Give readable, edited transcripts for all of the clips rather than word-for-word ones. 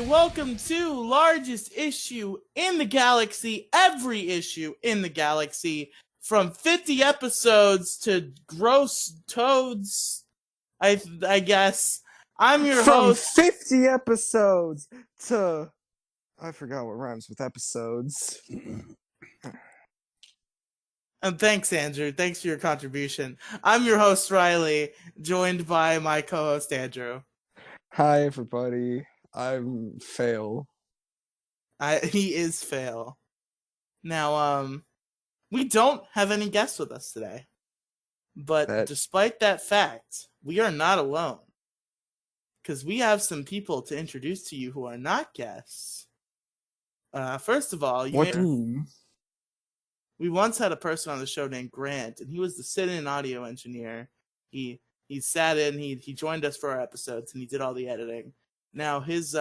welcome to largest issue in the galaxy, every issue in the galaxy, from 50 episodes to gross toads, I guess. I'm your host. From 50 episodes to... I forgot what rhymes with episodes. And thanks, Andrew. Thanks for your contribution. I'm your host, Riely, joined by my co-host, Andrew. Hi, everybody. I'm Fail. He is Fail. Now, we don't have any guests with us today. But despite that fact, we are not alone. Because we have some people to introduce to you who are not guests. First of all, we once had a person on the show named Grant, and he was the sit-in audio engineer. He sat in, he joined us for our episodes, and he did all the editing. Now his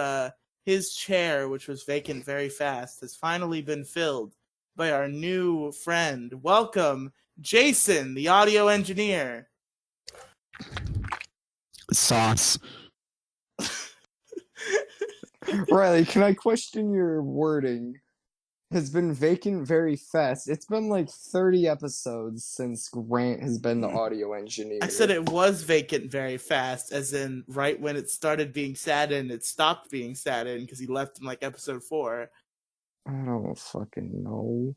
chair, which was vacant very fast, has finally been filled by our new friend. Welcome, Jason, the audio engineer. Sauce. Riley, can I question your wording? Has been vacant very fast. It's been like 30 episodes since Grant has been the audio engineer. I said it was vacant very fast, as in right when it started being sat in, it stopped being sat in because he left in like episode 4. I don't fucking know.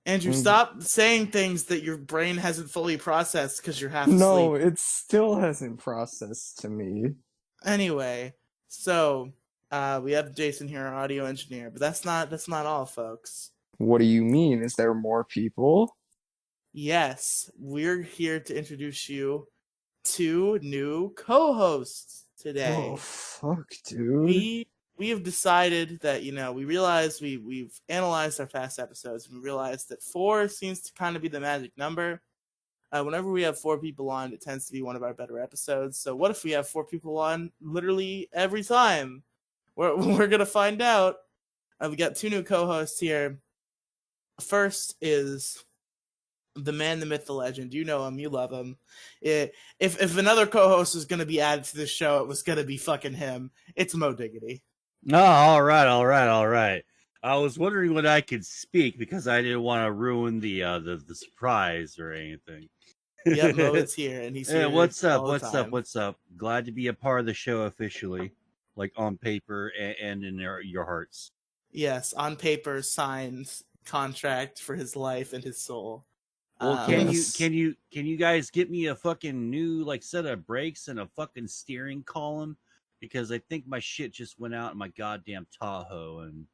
Andrew, stop saying things that your brain hasn't fully processed because you're half asleep. No, it still hasn't processed to me. Anyway, so we have Jason here, our audio engineer, but that's not all, folks. What do you mean? Is there more people? Yes, we're here to introduce you to new co-hosts today. Oh fuck, dude. We have decided that, we realized we've analyzed our past episodes, and we realized that 4 seems to kind of be the magic number. Whenever we have 4 people on, it tends to be one of our better episodes. So what if we have 4 people on literally every time? We're going to find out. We got 2 new co-hosts here. First is the man, the myth, the legend. You know him. You love him. If another co-host was going to be added to the show, it was going to be fucking him. It's Mo Diggity. Oh, all right. I was wondering when I could speak because I didn't want to ruin the surprise or anything. Yeah, Mo is here, and he's here. What's up? Glad to be a part of the show officially, like on paper and in your hearts. Yes, on paper, signed contract for his life and his soul. Well, can you guys get me a fucking new set of brakes and a fucking steering column? Because I think my shit just went out in my goddamn Tahoe, and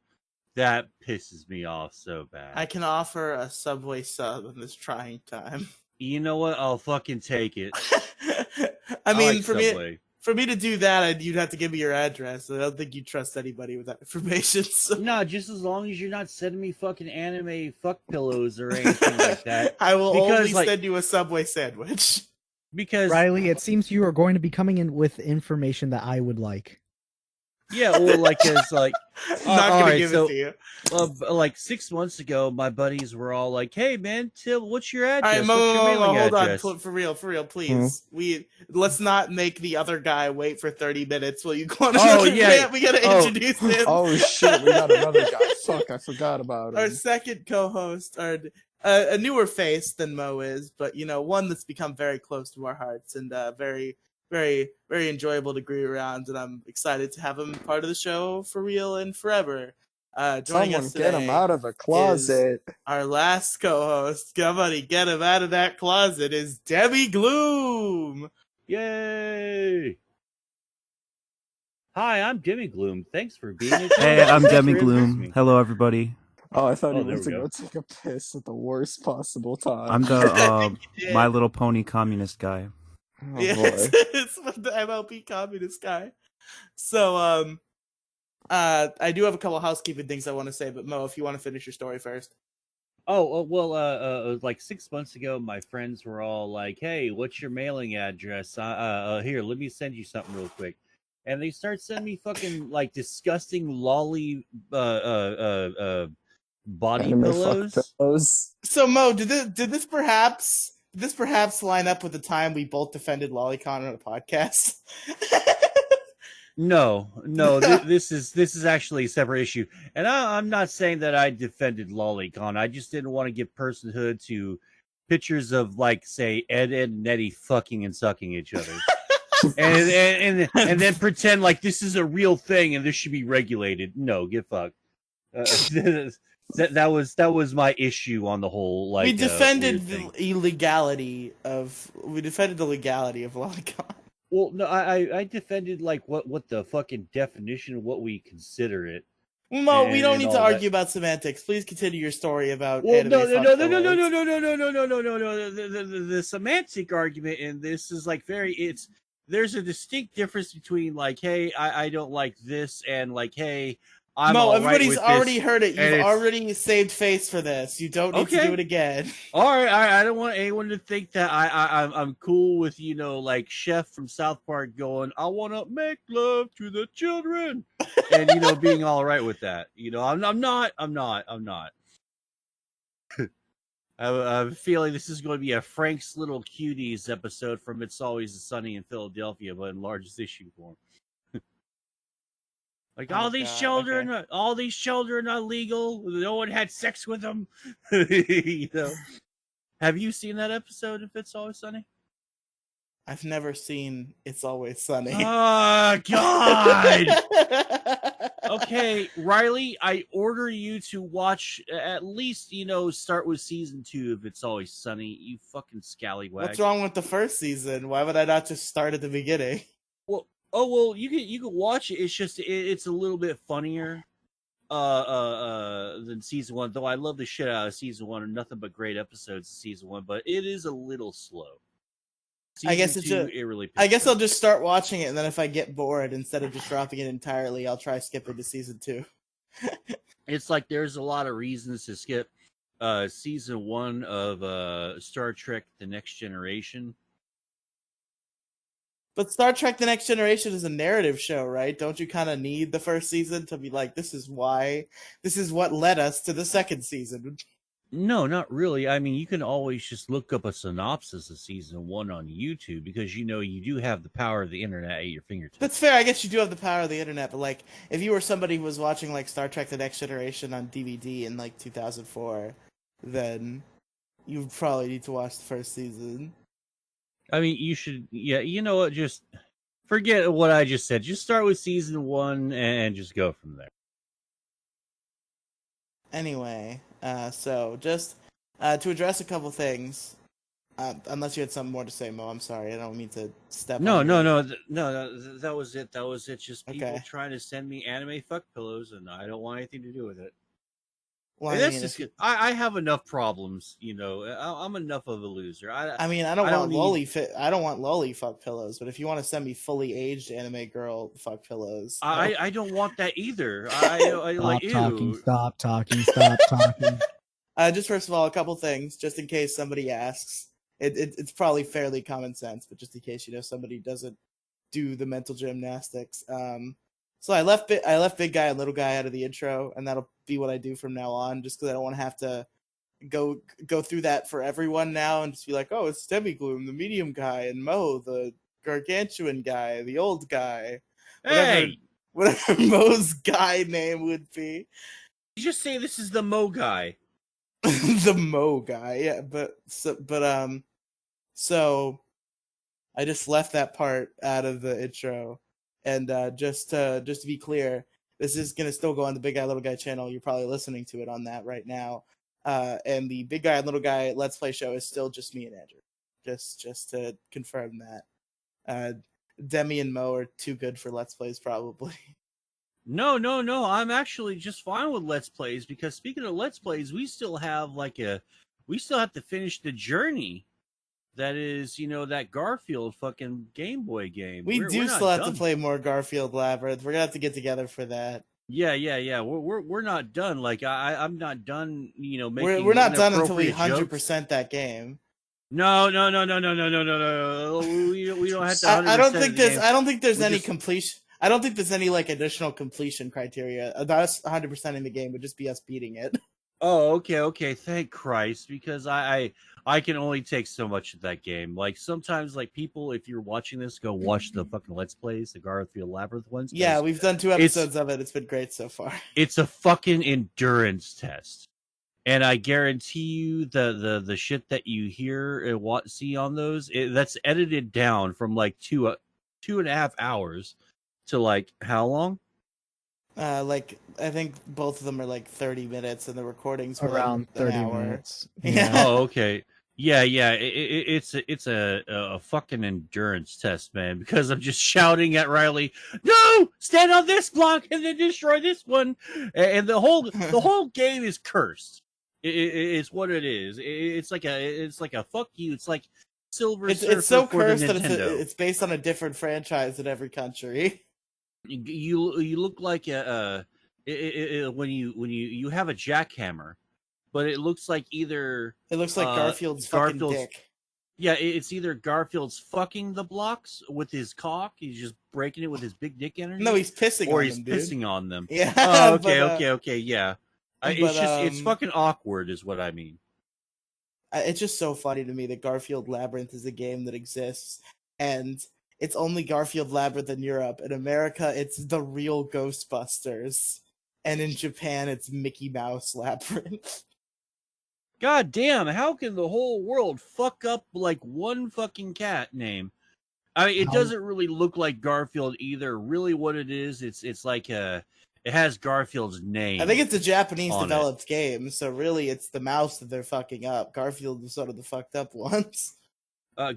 that pisses me off so bad. I can offer a Subway sub in this trying time. You know what? I'll fucking take it. I mean, for me to do that, you'd have to give me your address. I don't think you trust anybody with that information. So. No, just as long as you're not sending me fucking anime fuck pillows or anything like that. I will only send you a Subway sandwich. Because Riely, it seems you are going to be coming in with information that I would like. Yeah, well, not gonna give it to you. 6 months ago, my buddies were all like, "Hey, man, Tim, what's your address? All right, what's your mailing address?" On, for real, please. Let's not make the other guy wait for 30 minutes while you go on. We gotta introduce him. Oh shit, we got another guy. Fuck, I forgot about him. Our second co-host, a newer face than Mo is, but one that's become very close to our hearts and very, very, very enjoyable to agree around, and I'm excited to have him part of the show for real and forever. Joining us today, get him out of the closet. Our last co-host, somebody get him out of that closet, is Debbie Gloom. Yay! Hi, I'm Demi Gloom. Thanks for being here. Hey, I'm Demi Gloom. Hello, everybody. Oh, I thought he was to go take a piss at the worst possible time. I'm the My Little Pony communist guy. Oh, yes, boy. It's the MLP communist guy. So, I do have a couple of housekeeping things I want to say, but Mo, if you want to finish your story first. Oh, well, 6 months ago, my friends were all like, "Hey, what's your mailing address? Here, let me send you something real quick." And they start sending me fucking disgusting lolly body pillows. So Mo, did this perhaps line up with the time we both defended Lolicon on a podcast? No, this is actually a separate issue, and I'm not saying that I defended lolicon. I just didn't want to give personhood to pictures of, like, say, Ed and Nettie fucking and sucking each other, and then pretend like this is a real thing and this should be regulated. No, get fucked. That was my issue on the whole. Like, we defended the legality of lolicon. Well, no, I defended like what the fucking definition of what we consider it. No, we don't need to argue about semantics. Please continue your story about. Well, no. The semantic argument in this is like there's a distinct difference between like, hey, I don't like this, and like, hey, everybody's already heard it. You've already saved face for this. You don't need to do it again. All right, I don't want anyone to think that I'm cool with, like Chef from South Park going, I want to make love to the children, and being all right with that. I'm not. I have a feeling this is going to be a Frank's Little Cuties episode from It's Always Sunny in Philadelphia, but in largest issue form. Like, all these children are legal. No one had sex with them. Have you seen that episode of It's Always Sunny? I've never seen It's Always Sunny. Oh, God! Okay, Riley, I order you to watch at least, start with season 2 of It's Always Sunny. You fucking scallywag. What's wrong with the first season? Why would I not just start at the beginning? Well, you can watch it. It's just it's a little bit funnier than season 1. Though I love the shit out of season 1, and nothing but great episodes of season 1. But it is a little slow. I guess I'll just start watching it, and then if I get bored, instead of just dropping it entirely, I'll try skipping to season 2. It's like there's a lot of reasons to skip season 1 of Star Trek: The Next Generation. But Star Trek: The Next Generation is a narrative show, right? Don't you kind of need the first season to be like, this is what led us to the second season? No, not really. I mean, you can always just look up a synopsis of season 1 on YouTube, because you do have the power of the internet at your fingertips. That's fair. I guess you do have the power of the internet, but like, if you were somebody who was watching like Star Trek: The Next Generation on DVD in like 2004, then you would probably need to watch the first season. I mean, you should, you know what, just forget what I just said. Just start with season 1 and just go from there. Anyway, so just to address a couple things, unless you had something more to say, Mo, I'm sorry. I don't mean to step on you. No, that was it. That was it. Just people trying to send me anime fuck pillows, and I don't want anything to do with it. Well, I have enough problems, I'm enough of a loser. I don't want lolly fuck pillows, but if you want to send me fully aged anime girl fuck pillows, I don't want that either. Stop talking. Just first of all, a couple things, just in case somebody asks. It's probably fairly common sense, but just in case somebody doesn't do the mental gymnastics. So I left big guy and little guy out of the intro, and that'll be what I do from now on, just because I don't want to have to go through that for everyone now and just be like, oh, it's Demigloom, the medium guy, and Mo, the gargantuan guy, the old guy. Whatever Mo's guy name would be. You just say this is the Mo guy. The Mo guy, yeah, so I just left that part out of the intro. And just to be clear, this is going to still go on the Big Guy Little Guy channel. You're probably listening to it on that right now. And the Big Guy and Little Guy Let's Play show is still just me and Andrew. Just to confirm that. Demi and Mo are too good for Let's Plays, probably. No. I'm actually just fine with Let's Plays, because speaking of Let's Plays, we still have to finish the journey. That is, that Garfield fucking Game Boy game. We still have to play more Garfield Labyrinth. We're gonna have to get together for that. Yeah. We're not done. Like I'm not done. Making we're not done until we 100% that game. No. We don't have to. I don't think there's any completion. I don't think there's any like additional completion criteria. Us 100% in the game would just be us beating it. Oh, okay. Thank Christ, because I can only take so much of that game. Like sometimes, like people, if you're watching this, go watch the fucking Let's Plays, the Garfield Labyrinth ones. Yeah, we've done 2 episodes of it. It's been great so far. It's a fucking endurance test, and I guarantee you the shit that you hear and see on those, that's edited down from like 2.5 hours to like how long? Like I think both of them are like 30 minutes, and the recordings were Around like an 30 hour. minutes. Yeah. Oh, okay. Yeah. It's a fucking endurance test, man. Because I'm just shouting at Riely, "No, stand on this block and then destroy this one," and the whole game is cursed. It's what it is. It's like a fuck you. It's like Silver Surfer It's so for the cursed that Nintendo. it's based on a different franchise in every country. You look like when you have a jackhammer, but it looks like either It looks like Garfield's fucking dick. Yeah, it's either Garfield's fucking the blocks with his cock, he's just breaking it with his big dick energy. No, he's pissing or on he's them, dude. pissing on them. Yeah. Oh, okay, yeah. It's But, fucking awkward, is what I mean. It's just so funny to me that Garfield Labyrinth is a game that exists, and it's only Garfield Labyrinth in Europe. In America, it's the real Ghostbusters, and in Japan, it's Mickey Mouse Labyrinth. God damn, how can the whole world fuck up like one fucking cat name? I mean, it doesn't really look like Garfield either. Really, what it is, it's like it has Garfield's name. I think it's a Japanese developed game, so really it's the mouse that they're fucking up. Garfield was sort of the fucked up ones.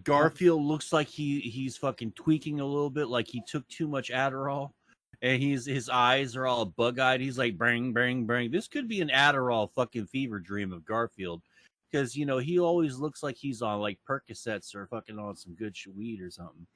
Garfield looks like he's fucking tweaking a little bit, like he took too much Adderall, and his eyes are all bug-eyed. He's like, bang, bang, bang. This could be an Adderall fucking fever dream of Garfield, because he always looks like he's on like Percocets or fucking on some good weed or something.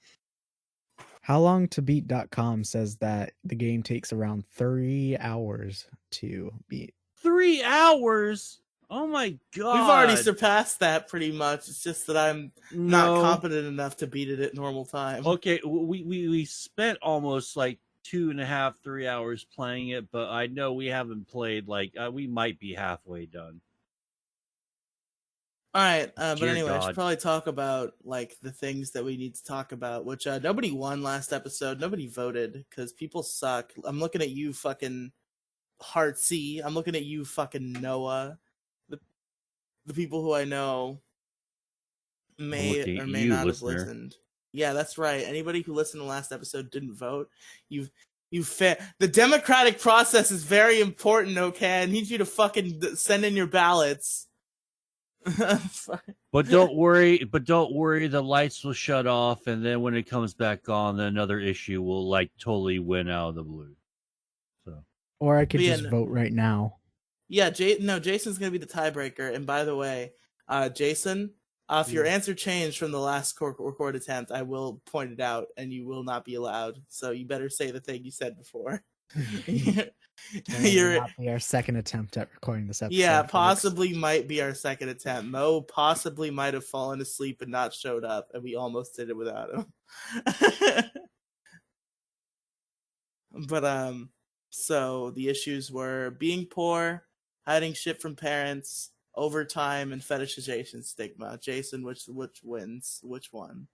HowLongToBeat.com says that the game takes around 3 hours to beat. 3 hours? Oh my god! We've already surpassed that pretty much. It's just that I'm not competent enough to beat it at normal time. Okay, we spent almost like 2.5, 3 hours playing it, but I know we haven't played like we might be halfway done. All right, but Dear anyway, God. I should probably talk about like the things that we need to talk about, which nobody won last episode. Nobody voted because people suck. I'm looking at you, fucking Heartsy. I'm looking at you, fucking Noah. The people who I know may or may not have listened. Yeah, that's right. Anybody who listened to the last episode didn't vote. The democratic process is very important. Okay, I need you to fucking send in your ballots. But don't worry, the lights will shut off, and then when it comes back on, another issue will like totally win out of the blue. So, or I could just vote right now. Yeah, Jason's gonna be the tiebreaker. And by the way, Jason, if your answer changed from the last record attempt, I will point it out, and you will not be allowed. So you better say the thing you said before. Might be our second attempt at recording this episode. Yeah, possibly might be our second attempt. Mo possibly might have fallen asleep and not showed up, and we almost did it without him. But so the issues were being poor, hiding shit from parents, overtime, and fetishization stigma. Jason, which wins? Which one?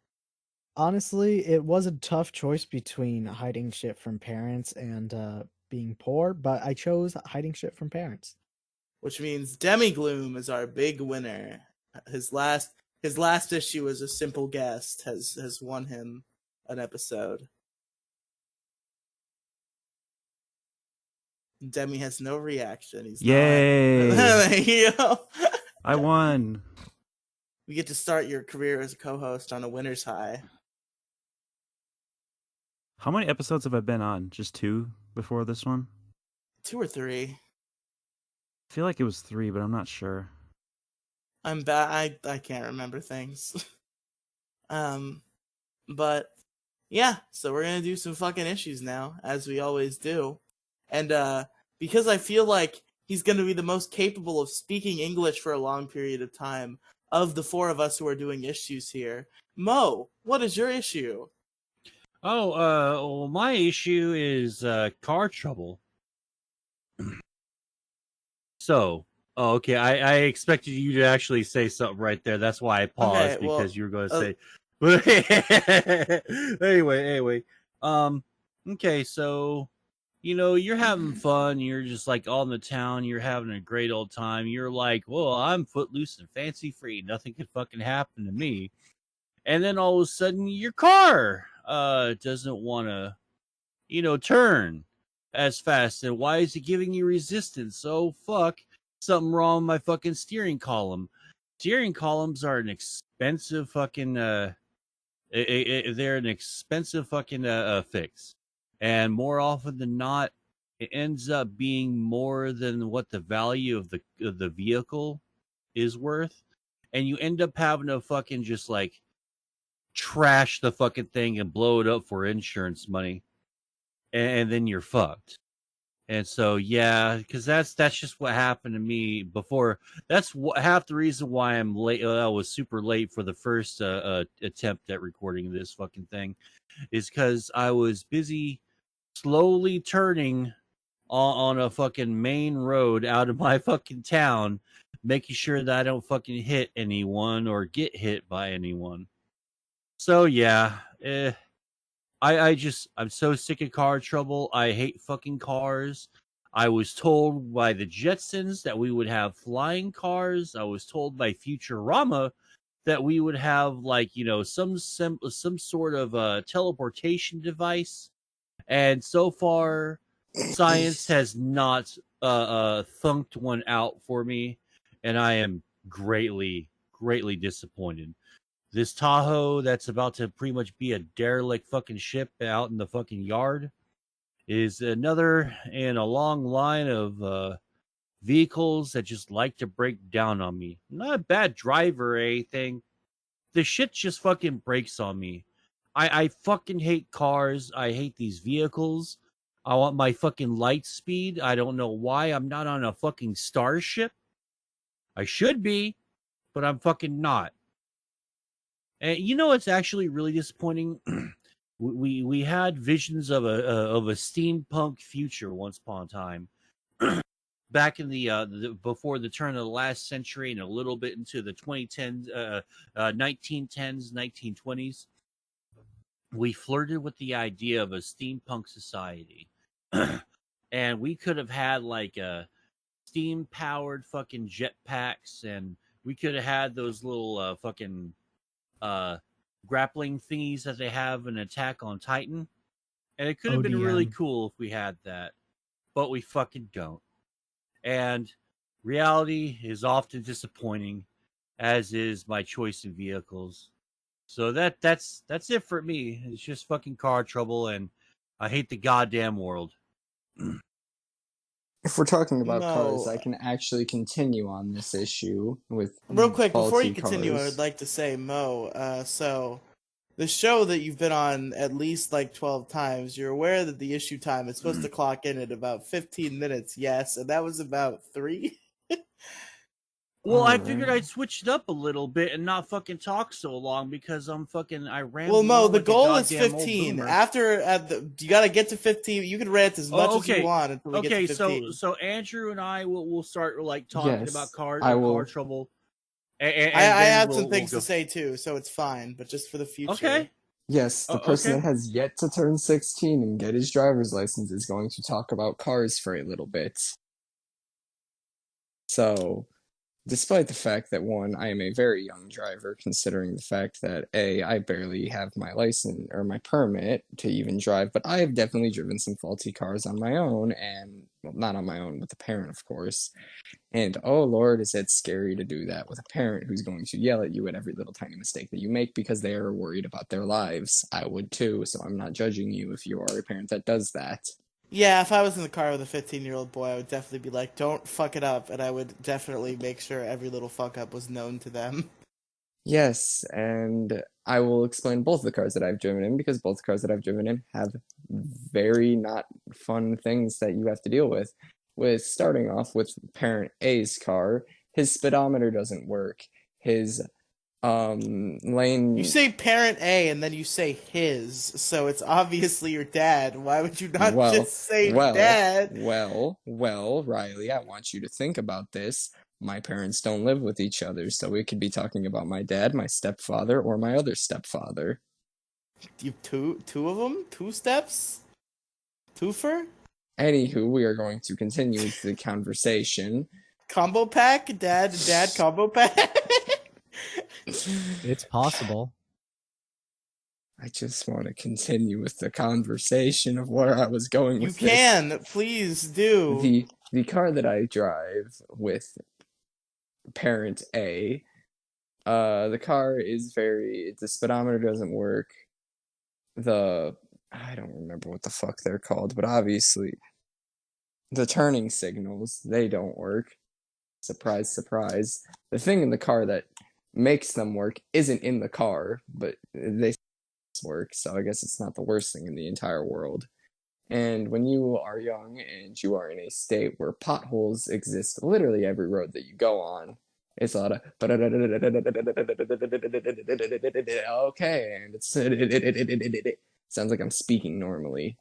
Honestly, it was a tough choice between hiding shit from parents and being poor, but I chose hiding shit from parents. Which means Demigloom is our big winner. His last issue as a simple guest has won him an episode. Demi has no reaction. He's Yay! There you go. I won. We get to start your career as a co-host on a winner's high. How many episodes have I been on? Just 2 before this one? 2 or 3. I feel like it was 3, but I'm not sure. I'm bad. I can't remember things. But yeah, so we're gonna do some fucking issues now, as we always do. And because I feel like he's gonna be the most capable of speaking English for a long period of time of the 4 of us who are doing issues here. Mo, what is your issue? Well, my issue is car trouble. So, Oh, okay. I expected you to actually say something right there. That's why I paused, Okay, well, because you were going to say. But anyway. Um. Okay, so you're having fun. You're just like all in the town. You're having a great old time. You're like, well, I'm footloose and fancy free. Nothing could fucking happen to me. And then all of a sudden, your car doesn't want to turn as fast. And why is it giving you resistance? Oh, fuck. Something wrong with my fucking steering column. Steering columns are an expensive fucking, they're an expensive fucking fix. And more often than not, it ends up being more than what the value of the vehicle is worth. And you end up having to fucking just like trash the fucking thing and blow it up for insurance money. And then you're fucked. And so, yeah, because that's just what happened to me before. That's half the reason why I'm late. I was super late for the first attempt at recording this fucking thing, is because I was busy slowly turning on a fucking main road out of my fucking town, making sure that I don't fucking hit anyone or get hit by anyone. So yeah, I'm so sick of car trouble. I hate fucking cars. I was told by the Jetsons that we would have flying cars. I was told by Futurama that we would have like, some sort of teleportation device. And so far science has not thunked one out for me, and I am greatly disappointed. This Tahoe that's about to pretty much be a derelict fucking ship out in the fucking yard is another in a long line of vehicles that just like to break down on me. I'm not a bad driver or anything. The shit just fucking breaks on me. I fucking hate cars. I hate these vehicles. I want my fucking light speed. I don't know why I'm not on a fucking starship. I should be, but I'm fucking not. And it's actually really disappointing. we had visions of a steampunk future once upon a time, back in the before the turn of the last century and a little bit into the 2010s, 1910s, 1920s. We flirted with the idea of a steampunk society, and we could have had like a steam powered fucking jetpacks, and we could have had those little fucking uh, grappling thingies that they have in Attack on Titan. And it could have been really ODM. cool if we had that, but we fucking don't. And reality is often disappointing, as is my choice in vehicles. So that's it for me. It's just fucking car trouble, and I hate the goddamn world. If we're talking about cars, Mo, I can actually continue on this issue with real quick, before you faulty continue, I would cars. like to say, Mo, so the show that you've been on at least like 12 times, you're aware that the issue time is supposed to clock in at about 15 minutes, yes, and that was about 3? Well, I figured Alright. I'd switch it up a little bit and not fucking talk so long, because I Well, ramble Mo, on the like a goal is goddamn old 15. boomer. You gotta get to 15. You can rant as much Oh, as you okay. want until we get to Okay, 15. so Andrew and I will start like talking about Yes, I car will. trouble, I then have some we'll things to go. say too, so it's fine. But just for the future, Okay. Yes, the person Okay. that has yet to turn 16 and get his driver's license is going to talk about cars for a little bit. So, despite the fact that, one, I am a very young driver, considering the fact that, A, I barely have my license or my permit to even drive, but I have definitely driven some faulty cars on my own, and, well, not on my own, with a parent, of course. And oh Lord, is it scary to do that with a parent who's going to yell at you at every little tiny mistake that you make because they are worried about their lives. I would too, so I'm not judging you if you are a parent that does that. yeah, if I was in the car with a 15-year-old boy, I would definitely be like, "Don't fuck it up," and I would definitely make sure every little fuck up was known to them. Yes, and I will explain both the cars that I've driven in because both cars that I've driven in have very not fun things that you have to deal with. With starting off with parent A's car, his speedometer doesn't work. His Lane. You say parent A and then you say his, so it's obviously your dad. Why would you not just say dad? Well, Riley, I want you to think about this. My parents don't live with each other, so we could be talking about my dad, my stepfather, or my other stepfather. You two of them? 2 steps? Twofer? Anywho, we are going to continue with the conversation. Combo pack? Dad combo pack? It's possible. I just want to continue with the conversation of where I was going with You can, please do. The car that I drive with parent A, the car is the speedometer doesn't work. I don't remember what the fuck they're called, but obviously the turning signals, they don't work. Surprise, surprise. The thing in the car that makes them work isn't in the car, but they work, so I guess it's not the worst thing in the entire world. And when you are young and you are in a state where potholes exist literally every road that you go on, it's a lot of okay, and it sounds like I'm speaking normally.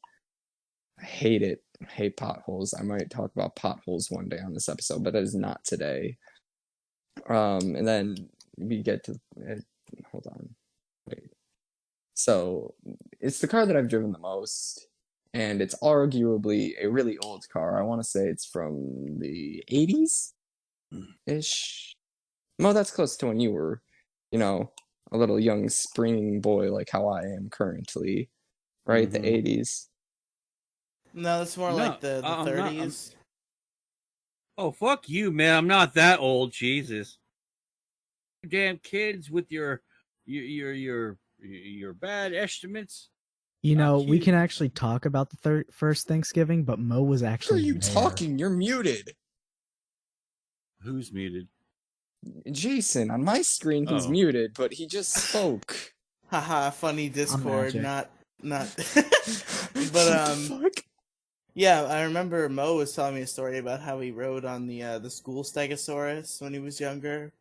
I hate it. I hate potholes. I might talk about potholes one day on this episode, but that is not today. And then we get to hold on. Wait. So it's the car that I've driven the most, and it's arguably a really old car. I want to say it's from the 80s-ish. Well, that's close to when you were, a little young springing boy like how I am currently, right? The 80s. No, it's more like the 30s. Oh, fuck you, man. I'm not that old, Jesus. You damn kids with your bad estimates. We can actually talk about the first Thanksgiving, but Mo was actually Who are you talking? You're muted. Who's muted? Jason. On my screen, he's muted, but he just spoke. Haha, funny Discord, not. But fuck? Yeah, I remember Mo was telling me a story about how he rode on the school Stegosaurus when he was younger,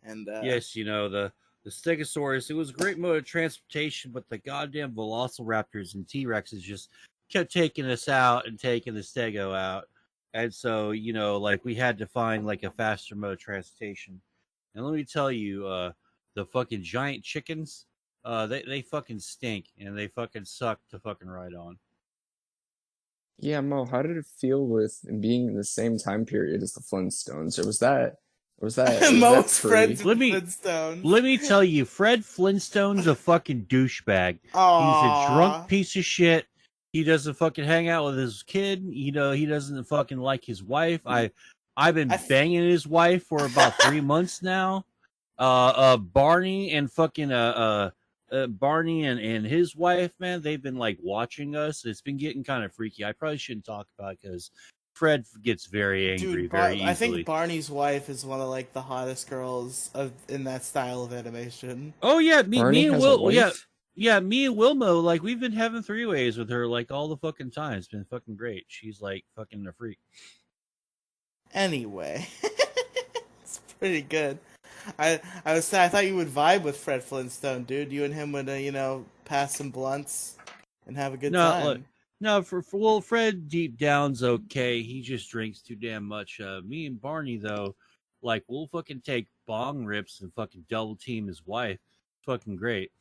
and yes, the Stegosaurus. It was a great mode of transportation, but the goddamn Velociraptors and T-Rexes just kept taking us out and taking the Stego out, and so we had to find a faster mode of transportation. And let me tell you, the fucking giant chickens, they fucking stink and they fucking suck to fucking ride on. Yeah, Mo, how did it feel with being in the same time period as the Flintstones? Or was that Most friends let me tell you, Fred Flintstone's a fucking douchebag. He's a drunk piece of shit. He doesn't fucking hang out with his kid. He doesn't fucking like his wife. I've been banging his wife for about 3 months now. Barney and fucking Barney and his wife, man, they've been watching us. It's been getting kind of freaky. I probably shouldn't talk about it because Fred gets very angry very easily. I think Barney's wife is one of the hottest girls in that style of animation. Oh yeah, me and Will, yeah, me and Wilmo, we've been having 3-ways with her all the fucking time. It's been fucking great. She's fucking a freak. Anyway, it's pretty good. I thought you would vibe with Fred Flintstone, dude. You and him would pass some blunts and have a good time. No, for Fred deep down's okay. He just drinks too damn much. Me and Barney though, we'll fucking take bong rips and fucking double team his wife. It's fucking great.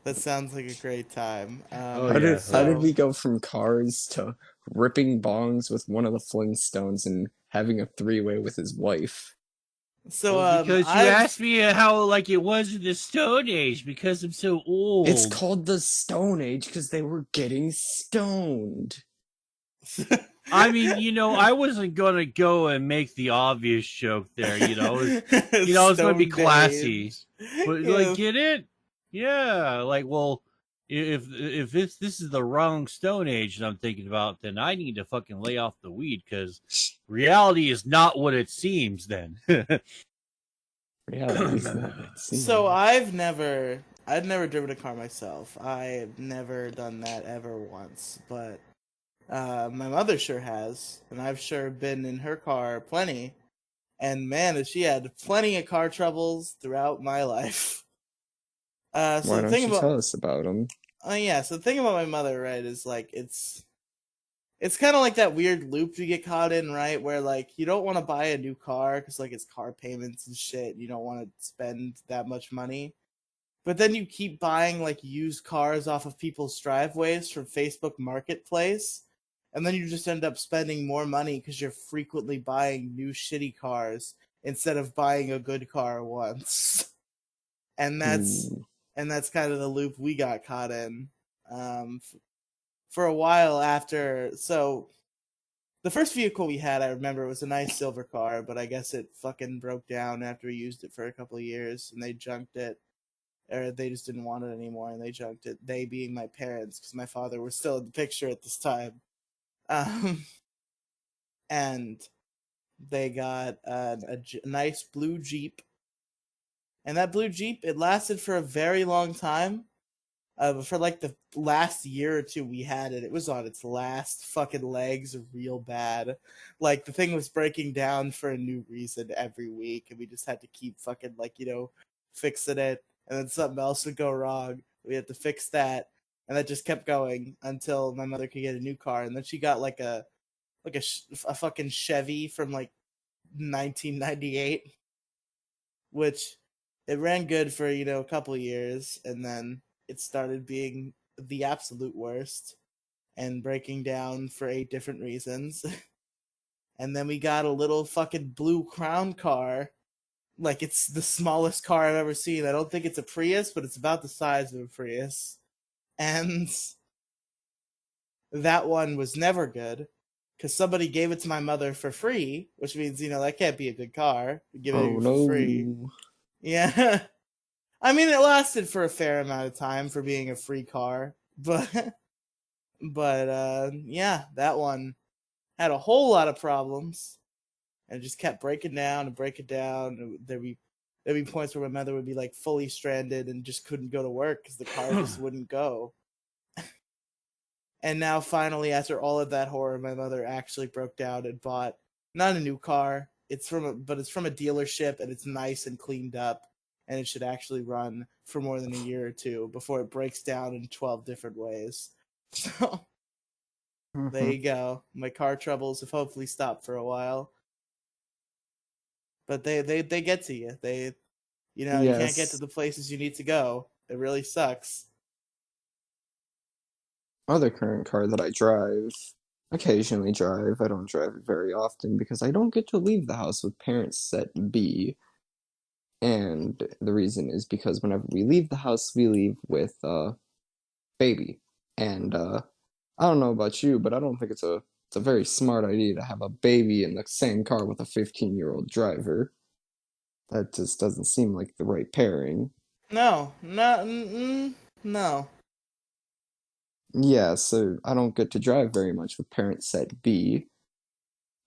That sounds like a great time. How did we go from cars to ripping bongs with one of the Flintstones and having a 3-way with his wife? So because you asked me how it was in the Stone Age because I'm so old. It's called the Stone Age because they were getting stoned. I mean, I wasn't gonna go and make the obvious joke there. It's gonna be classy, but get it? Yeah, well, if this is the wrong Stone Age that I'm thinking about, then I need to fucking lay off the weed because reality is not what it seems. Then reality is not what it seems. So I've never driven a car myself. I've never done that ever once, but my mother sure has, and I've sure been in her car plenty. And man, she had plenty of car troubles throughout my life. So Why the don't thing you about tell us about them? so the thing about my mother, right, is like it's kind of like that weird loop you get caught in, right, where like you don't want to buy a new car because like it's car payments and shit. You don't want to spend that much money, but then you keep buying like used cars off of people's driveways from Facebook Marketplace, and then you just end up spending more money because you're frequently buying new shitty cars instead of buying a good car once. and that's Ooh. and that's kind of the loop we got caught in for a while after. So the first vehicle we had, I remember, was a nice silver car, but I guess it fucking broke down after we used it for a couple of years, and they junked it. Or they just didn't want it anymore, and they junked it. They being my parents, because my father was still in the picture at this time. And they got a nice blue Jeep. And that blue Jeep, it lasted for a very long time. For like the last year or two we had it, it was on its last fucking legs real bad. Like the thing was breaking down for a new reason every week, and we just had to keep fucking like, fixing it, and then something else would go wrong. We had to fix that, and that just kept going until my mother could get a new car, and then she got like a fucking Chevy from like 1998, which it ran good for a couple of years, and then it started being the absolute worst and breaking down for 8 different reasons. And then we got a little fucking blue Crown car. Like, it's the smallest car I've ever seen. I don't think it's a Prius, but it's about the size of a Prius. And that one was never good because somebody gave it to my mother for free, which means, that can't be a good car. Give it to Oh you for free. no. Yeah. I mean, it lasted for a fair amount of time for being a free car, but yeah, that one had a whole lot of problems and just kept breaking down and breaking down. There'd be points where my mother would be like fully stranded and just couldn't go to work because the car just wouldn't go. And now finally, after all of that horror, my mother actually broke down and bought not a new car. It's from a dealership, and it's nice and cleaned up, and it should actually run for more than a year or two before it breaks down in 12 different ways. So there you go. My car troubles have hopefully stopped for a while, but they get to you. You can't get to Yes. the places you need to go. It really sucks. Other current car that I occasionally drive. I don't drive it very often because I don't get to leave the house with parents set B. And the reason is because whenever we leave the house, we leave with baby. And I don't know about you, but I don't think it's a very smart idea to have a baby in the same car with a 15-year-old driver. That just doesn't seem like the right pairing. No, no. Yeah, so I don't get to drive very much with parents set B,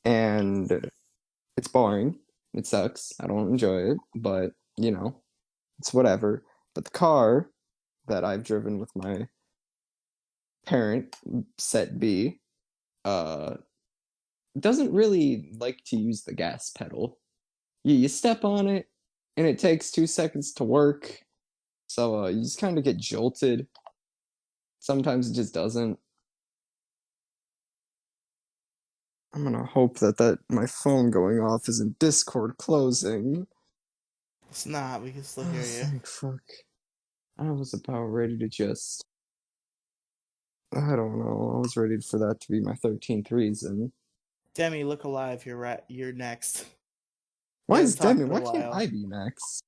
and it's boring. It sucks. I don't enjoy it, but it's whatever. But the car that I've driven with my parent set B uh doesn't really like to use the gas pedal. You step on it and it takes 2 seconds to work, so you just kind of get jolted. Sometimes it just doesn't. I'm gonna hope that my phone going off isn't Discord closing. It's not. We can still Oh, hear you. thank fuck. I was about ready to just, I don't know, I was ready for that to be my 13th reason. Demi, look alive. You're next. Why We is haven't talked Demi? in a Why can't while. I be next?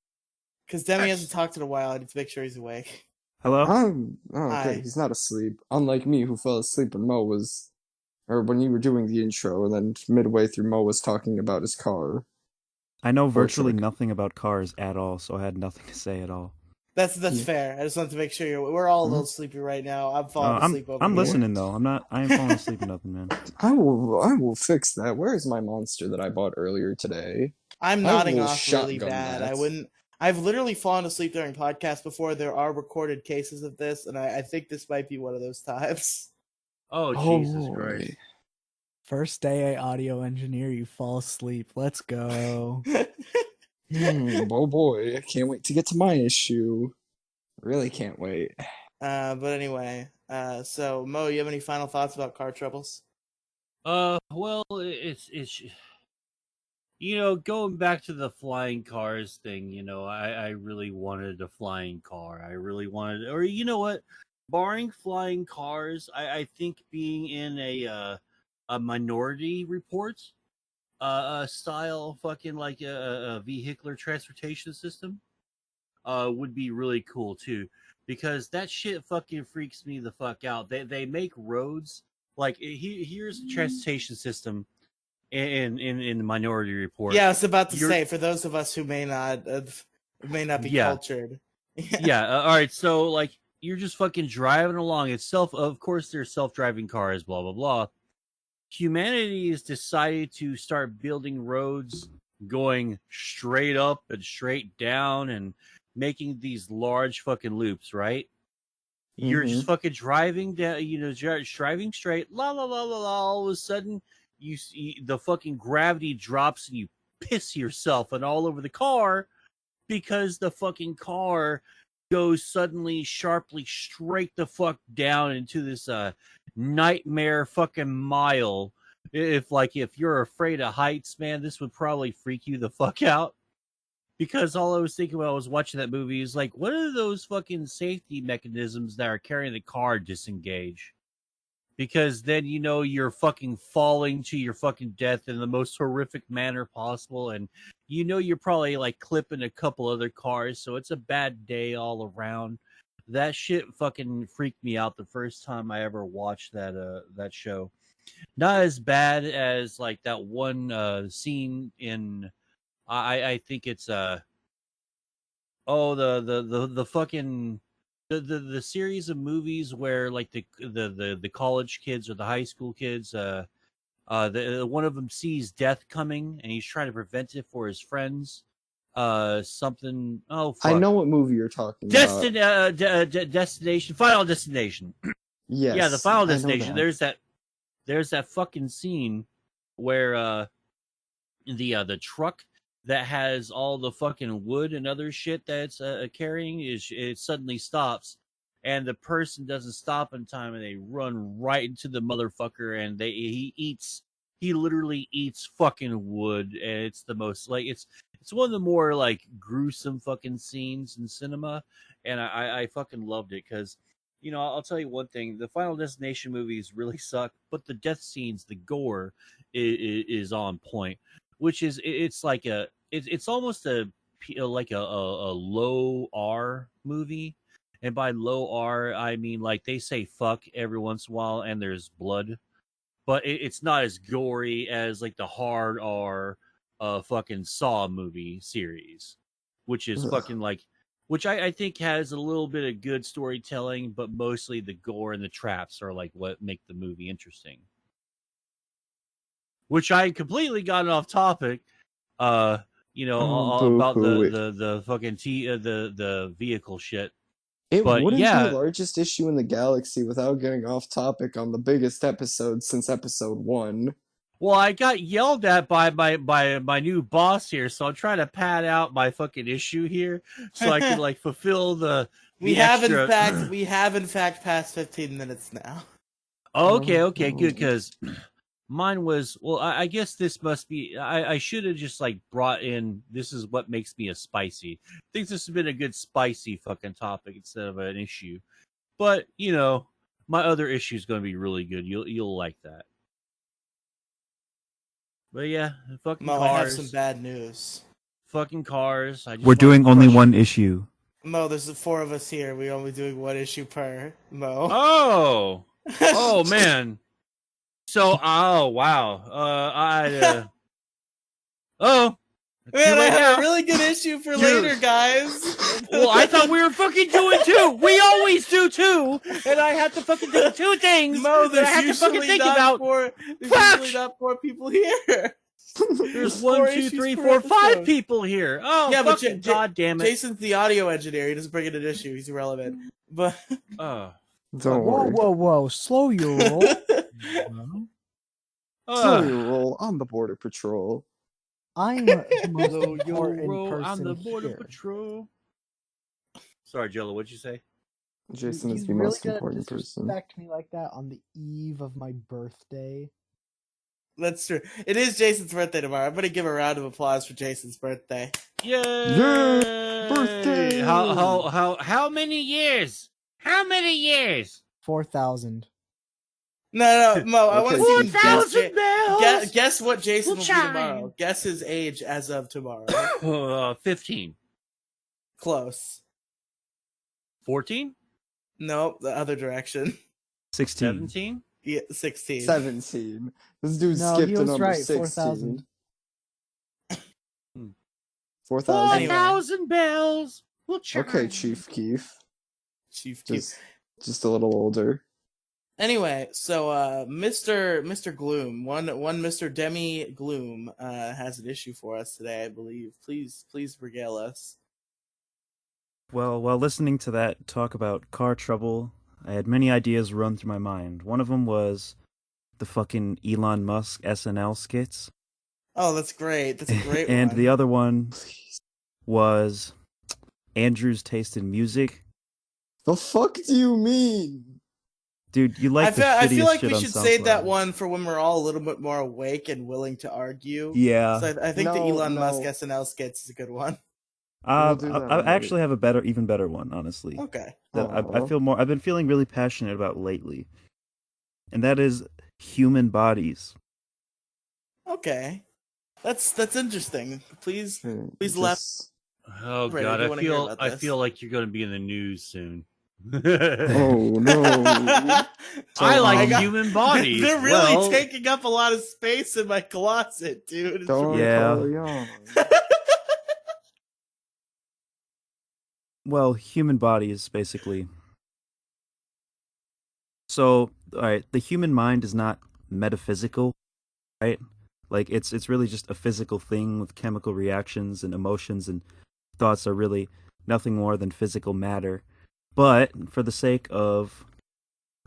Because Demi hasn't talked in a while. I need to make sure he's awake. Hello? Oh, okay, Hi. he's not asleep. Unlike me, who fell asleep when when you were doing the intro, and then midway through Mo was talking about his car. I know Or virtually truck. nothing about cars at all, so I had nothing to say at all. That's Yeah. fair. I just wanted to make sure we're all a little sleepy right now. I'm falling asleep over I'm here. listening though. I ain't falling asleep or nothing, man. I will fix that. Where is my monster that I bought earlier today? I'm I nodding will off really shotgun bad. that. I've literally fallen asleep during podcasts before. There are recorded cases of this, and I think this might be one of those times. Oh, Oh Jesus boy. Christ. First day audio engineer, you fall asleep. Let's go. Oh boy, I can't wait to get to my issue. Really can't wait. But anyway, so Mo, you have any final thoughts about car troubles? Well, it's going back to the flying cars thing. I really wanted a flying car. I really wanted, or you know what? Barring flying cars, I think being in a Minority Report style fucking like a vehicular transportation system would be really cool too, because that shit fucking freaks me the fuck out. They make roads like here's a transportation system in the Minority Report. Yeah, I was about to say, for those of us who may not be cultured. Yeah. All right. So like you're just fucking driving along. Of course, there's self-driving cars. Blah blah blah. Humanity has decided to start building roads going straight up and straight down and making these large fucking loops, right? You're just fucking driving down, driving straight, la la la la la. All of a sudden, you see the fucking gravity drops and you piss yourself and all over the car because the fucking car goes suddenly sharply straight the fuck down into this nightmare fucking mile. If you're afraid of heights, man, this would probably freak you the fuck out. Because all I was thinking while I was watching that movie is like, what are those fucking safety mechanisms that are carrying the car disengage? Because then you're fucking falling to your fucking death in the most horrific manner possible, and you're probably like clipping a couple other cars, so it's a bad day all around. That shit fucking freaked me out the first time I ever watched that show. Not as bad as like that one scene in I think it's the fucking the series of movies where like the college kids or the high school kids one of them sees death coming and he's trying to prevent it for his friends. Something. Oh, fuck. I know what movie you're talking about. Destination, Final Destination. Yes. Yeah, the Final Destination. There's that fucking scene where the truck that has all the fucking wood and other shit that's carrying it suddenly stops, and the person doesn't stop in time, and they run right into the motherfucker, and he literally eats fucking wood, and it's the most like it's one of the more like gruesome fucking scenes in cinema, and I fucking loved it because I'll tell you one thing: the Final Destination movies really suck, but the death scenes, the gore, is on point. Which is it's almost like a low R movie, and by low R I mean like they say fuck every once in a while and there's blood, but it's not as gory as like the hard R fucking Saw movie series, which is fucking like which I think has a little bit of good storytelling, but mostly the gore and the traps are like what make the movie interesting. Which I completely got off topic, about the fucking the vehicle shit. It but wouldn't yeah, be the largest issue in the galaxy without getting off topic on the biggest episode since episode 1. Well, I got yelled at by my new boss here, so I'm trying to pad out my fucking issue here so I can like fulfill the we extra... have in fact passed 15 minutes now. Okay, good, because mine was, well, I guess this must be, I should have just like brought in, this is what makes me a spicy. I think this has been a good spicy fucking topic instead of an issue. But, my other issue is going to be really good. You'll like that. But yeah, fucking Mo, cars. I have some bad news. Fucking cars. We're doing only one issue. Mo, there's 4 of us here. We're only doing 1 issue per. Mo. Oh man. So, wow. Man, I have a really good issue for later, guys. Well, I thought we were fucking doing 2. We always do 2, and I have to fucking do 2 things. Mo, that I have to fucking think about. There's usually not 4 people here. There's 1, 2, 3, 4, 5 people here. Oh, yeah, but God damn it! Jason's the audio engineer. He doesn't bring in an issue. He's irrelevant. But don't worry. Whoa! Slow your roll. Slow your roll on the border patrol. I'm the most Slow your important roll on person the border here. patrol. Sorry, Jello, what'd you say? Jason is You the really most gonna important person. disrespect me like that on the eve of my birthday? That's true. It is Jason's birthday tomorrow. I'm gonna give a round of applause for Jason's birthday. Yay! Birthday! How many years? How many years? 4,000. No, Mo. I want to see you Keith, guess. 4,000 bells. Guess what Jason will will be chime. tomorrow. Guess his age as of tomorrow. 15. Close. 14? Nope, the other direction. 16. 17? Yeah, 16. 17. This dude No, skipped he the was number right. 16. 4,000. 4,000. Anyway. 4,000 bells will chime. Okay, Chief Keef. Chief Keef. Just a little older. Anyway, so Mr. Gloom, one Mr. Demi Gloom, has an issue for us today, I believe. Please regale us. Well, while listening to that talk about car trouble, I had many ideas run through my mind. One of them was the fucking Elon Musk SNL skits. Oh, that's great. That's a great and one. the other one was Andrew's taste in music. The fuck do you mean? Dude, you like I the feel shittiest like shit we on should save that SoundCloud. one for when we're all a little bit more awake and willing to argue. Yeah. So I think the No, Elon no. Musk SNL skits is a good one. We'll do that I one actually have a even better one, honestly. Okay. That I Aw. feel more. I've been feeling really passionate about lately, and that is human bodies. Okay. That's interesting. Please Just- laugh. Oh Right, god, I do wanna hear about I this. feel like you're going to be in the news soon. Oh no. I like um, human bodies. They're really Well, taking up a lot of space in my closet, dude. It's Don't Yeah. call young. Well, human bodies, basically. So, all right, the human mind is not metaphysical, right? Like it's really just a physical thing with chemical reactions and emotions, and thoughts are really nothing more than physical matter. But for the sake of,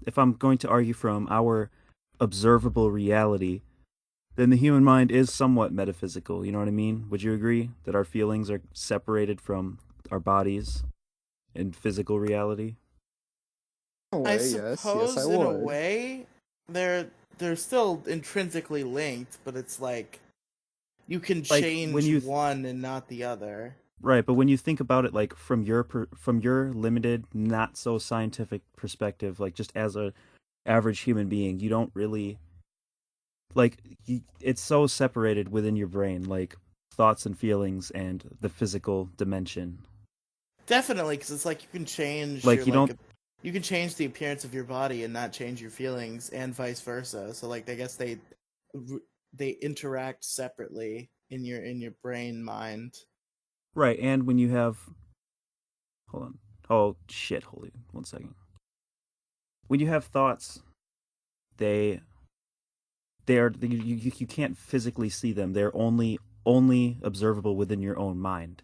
if I'm going to argue from our observable reality, then the human mind is somewhat metaphysical. You know what I mean? Would you agree that our feelings are separated from our bodies in physical reality? In a I way, yes, suppose I in a would. way they're still intrinsically linked, but it's like you can Like, change when you one and not the other. Right, but when you think about it, like from your limited, not so scientific perspective, like just as a average human being, you don't really like it's so separated within your brain, like thoughts and feelings and the physical dimension. Definitely, because it's like you can change Like, you can change the appearance of your body and not change your feelings, and vice versa. So like I guess they interact separately in your brain mind. Right, and when you have, hold on, oh shit, hold on, 1 second. When you have thoughts, they are you can't physically see them. They're only observable within your own mind.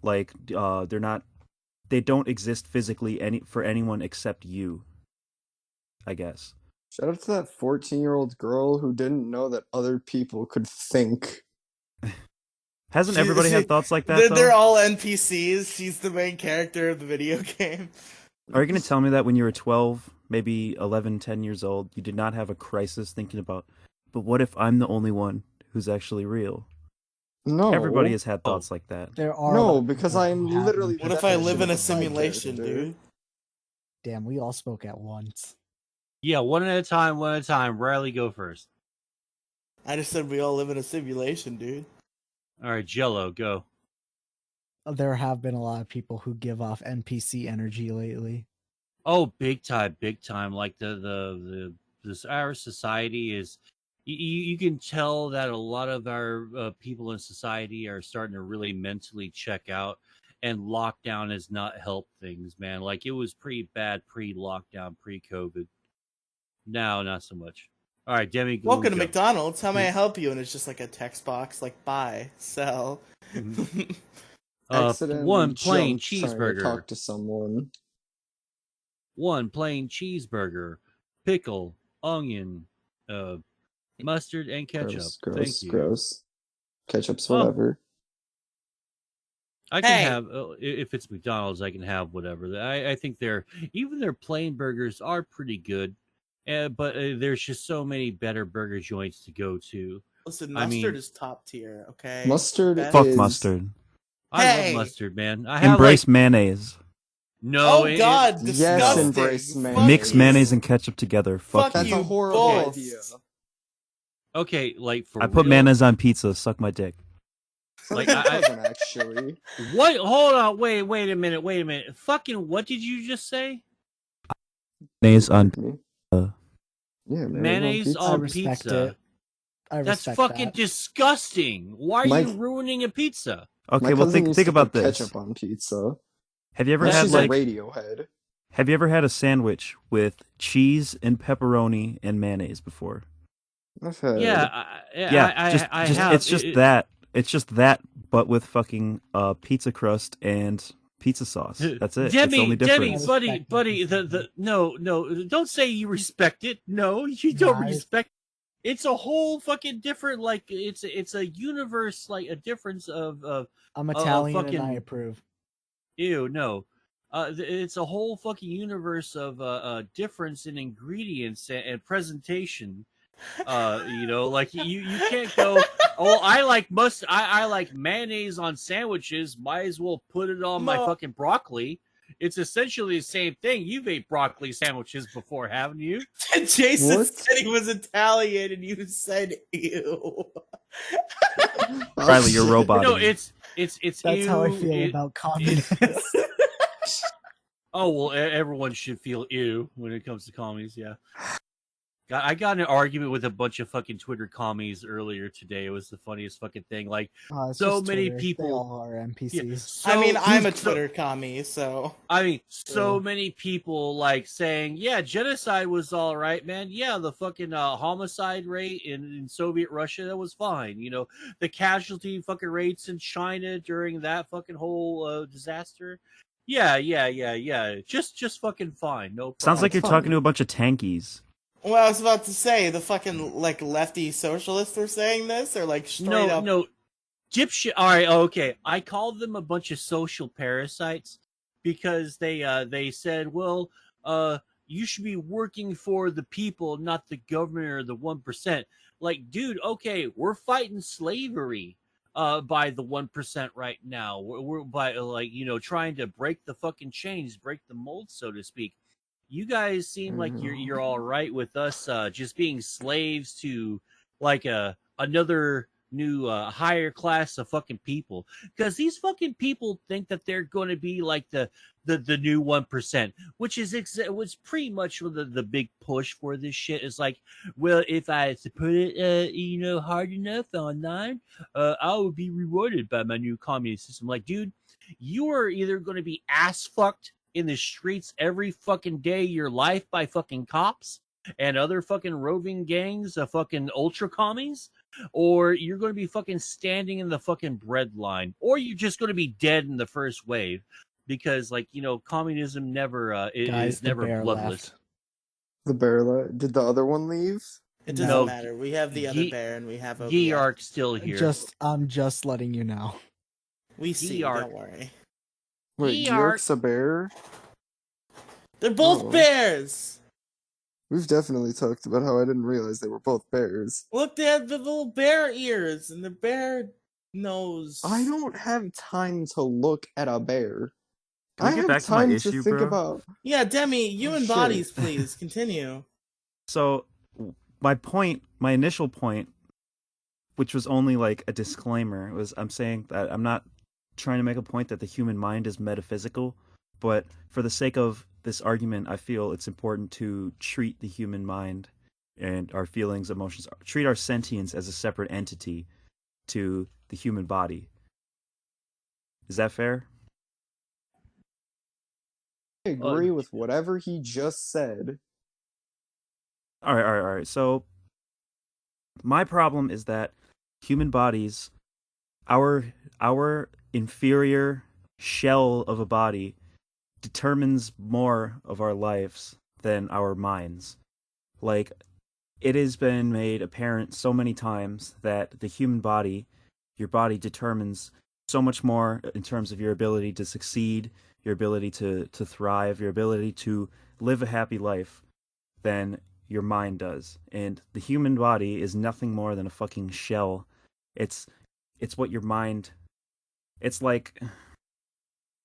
Like they don't exist physically for anyone except you, I guess. Shout out to that 14-year-old girl who didn't know that other people could think. Hasn't everybody had thoughts like that, They're though? all NPCs. She's the main character of the video game. Are you going to tell me that when you were 12, maybe 11, 10 years old, you did not have a crisis thinking about, but what if I'm the only one who's actually real? No. Everybody has had thoughts like that. There are a lot No, of because people I'm who have literally. What the if I definition live in of a side simulation, character. dude? Damn, we all spoke at once. yeah, one at a time, one at a time. Riley, go first. I just said we all live in a simulation, dude. All right, Jello, go. There have been a lot of people who give off NPC energy lately. Oh, big time, big time. Like our society is. You can tell that a lot of our people in society are starting to really mentally check out, and lockdown has not helped things, man. Like it was pretty bad pre-lockdown, pre-COVID. Now, not so much. All right, Demi. Welcome to go. McDonald's. How may I help you? And it's just like a text box, like buy, sell. Accidentally One plain jumped trying to cheeseburger. talk to someone. One plain cheeseburger, pickle, onion, Mustard and ketchup. Gross, gross, Thank you. gross. Ketchup's Oh. whatever. I can Hey. have if it's McDonald's, I can have whatever. I think even their plain burgers are pretty good, but there's just so many better burger joints to go to. Listen, I mustard mean, is top tier. Okay. Mustard Best- Fuck is mustard. I love Hey! mustard, man. I have Embrace like mayonnaise. no. Oh God, Yes, disgusting. embrace Fuck mayonnaise. Mix you. mayonnaise and ketchup together. Fuck Fuck That's you. a you horrible both. idea. Okay, like for I put real? mayonnaise on pizza. Suck my dick. Like, Like my cousin, actually. What? Hold on. Wait a minute. Fucking, what did you just say? Mayonnaise on Me? pizza. Yeah, Mayonnaise pizza. I on respect pizza. it. I That's respect fucking that. disgusting. Why are Mike- you ruining a pizza? My Okay, well cousin used think to about put this. ketchup on pizza. Have you ever Now had she's like a Radiohead. Have you ever had a sandwich with cheese and pepperoni and mayonnaise before? I've had. Yeah, I have. It's just that, but with fucking pizza crust and pizza sauce. That's it. It's the only difference. Buddy, no, don't say you respect it. No, you don't Nah, respect. It's a whole fucking different, like it's a universe, like a difference of I'm Italian fucking, and I approve. ew, no. It's a whole fucking universe of difference in ingredients and presentation. Like you can't go. Oh, I like I like mayonnaise on sandwiches. Might as well put it on my fucking broccoli. It's essentially the same thing. You've ate broccoli sandwiches before, haven't you? Jason What? said he was Italian, and you said ew. Riley, you're robot. No, it's That's ew, how I feel about communists. Oh well, everyone should feel ew when it comes to commies. Yeah. I got in an argument with a bunch of fucking Twitter commies earlier today. It was the funniest fucking thing. Like, It's so just many Twitter. people. They all are NPCs. I mean, I'm a Twitter commie, so. I mean, so True. many people like saying, yeah, genocide was all right, man. Yeah, the fucking homicide rate in Soviet Russia, that was fine. You know, the casualty fucking rates in China during that fucking whole disaster. Yeah. Just fucking fine. No problem. Sounds like you're fine. talking to a bunch of tankies. Well, I was about to say, the fucking, like, lefty socialists are saying this, or, like, straight up. No, dipshit. All right, okay. I called them a bunch of social parasites because they said, well, you should be working for the people, not the government or the 1%. Like, dude, okay, we're fighting slavery by the 1% right now. We're by trying to break the fucking chains, break the mold, so to speak. You guys seem like you're all right with us just being slaves to like another new higher class of fucking people, because these fucking people think that they're going to be like the new 1%, which is was pretty much the big push for this shit. Is like, well, if I had to put it hard enough online, I would be rewarded by my new communist system. Like, dude, you are either going to be ass fucked in the streets every fucking day of your life by fucking cops and other fucking roving gangs of fucking ultra commies, or you're going to be fucking standing in the fucking bread line, or you're just going to be dead in the first wave, because communism never is the never bear bloodless. left. The bear did the other one leave? It doesn't No, matter. We have the other bear, and we have OBS. Geark still here. I'm just letting you know. We see, Geark. don't worry. Wait, Geark. Geark's a bear? They're both Oh. bears! We've definitely talked about how I didn't realize they were both bears. Look, they have the little bear ears and the bear nose. I don't have time to look at a bear. Can we I get have back to my time to issue, think bro? about. Yeah, Demi, you and shit. bodies, please. Continue. So my initial point, which was only like a disclaimer, was I'm saying that I'm not trying to make a point that the human mind is metaphysical, but for the sake of this argument, I feel it's important to treat the human mind and our feelings, emotions, treat our sentience as a separate entity to the human body. Is that fair? I agree with whatever he just said. All right. So my problem is that human bodies, our inferior shell of a body, determines more of our lives than our minds. Like, it has been made apparent so many times that the human body, your body determines so much more in terms of your ability to succeed, your ability to thrive, your ability to live a happy life than your mind does. And the human body is nothing more than a fucking shell. It's what your mind. It's like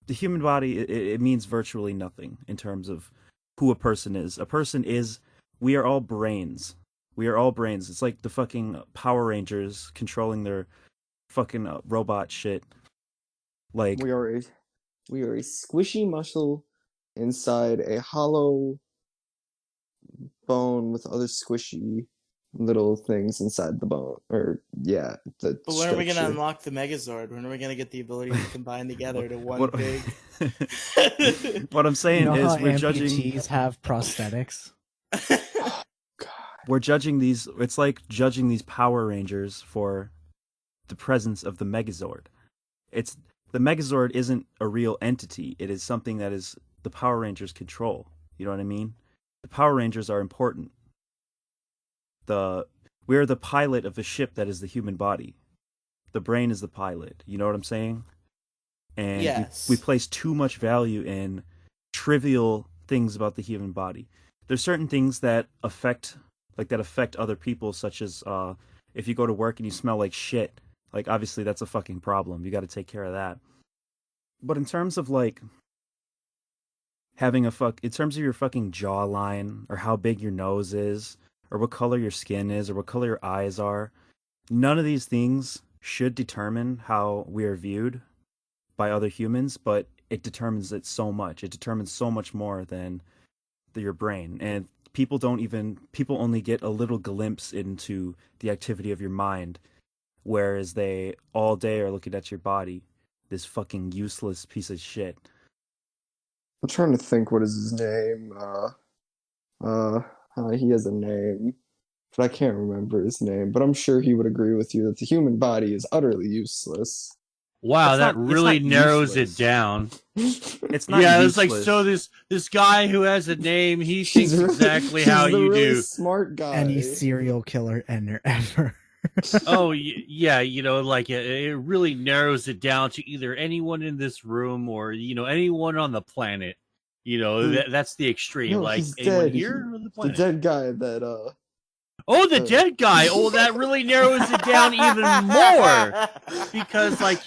the human body. It means virtually nothing in terms of who a person is. A person is. We are all brains. We are all brains. It's like the fucking Power Rangers controlling their fucking robot shit. Like We are a squishy muscle inside a hollow bone with other squishy little things inside the bone. Or yeah, the But when are we gonna structure. unlock the Megazord? When are we gonna get the ability to combine together to one what, big? what I'm saying You know how is we're judging. amputees have prosthetics? We're judging these. It's like judging these Power Rangers for the presence of the Megazord. It's the Megazord isn't a real entity. It is something that is the Power Rangers control. You know what I mean? The Power Rangers are important. We're the pilot of the ship that is the human body. The brain is the pilot. You know what I'm saying? And Yes. we place too much value in trivial things about the human body. There's certain things that affect other people, such as if you go to work and you smell like shit. Like, obviously that's a fucking problem. You got to take care of that. But in terms of like in terms of your fucking jawline, or how big your nose is, or what color your skin is, or what color your eyes are, none of these things should determine how we are viewed by other humans, but it determines it so much. It determines so much more than your brain. And people only get a little glimpse into the activity of your mind, whereas they all day are looking at your body, this fucking useless piece of shit. I'm trying to think what is his name. He has a name, but I can't remember his name. But I'm sure he would agree with you that the human body is utterly useless. Wow, that It's really not narrows useless. it down. It's not Yeah, useless. it's like, so this guy who has a name, he thinks exactly how he's the you really do. smart guy. Any serial killer ever. Oh yeah, like it really narrows it down to either anyone in this room or anyone on the planet. That's the extreme. No, like he's anyone dead. here on the The planet. dead guy that Oh, the dead guy. Oh, that really narrows it down even more. Because like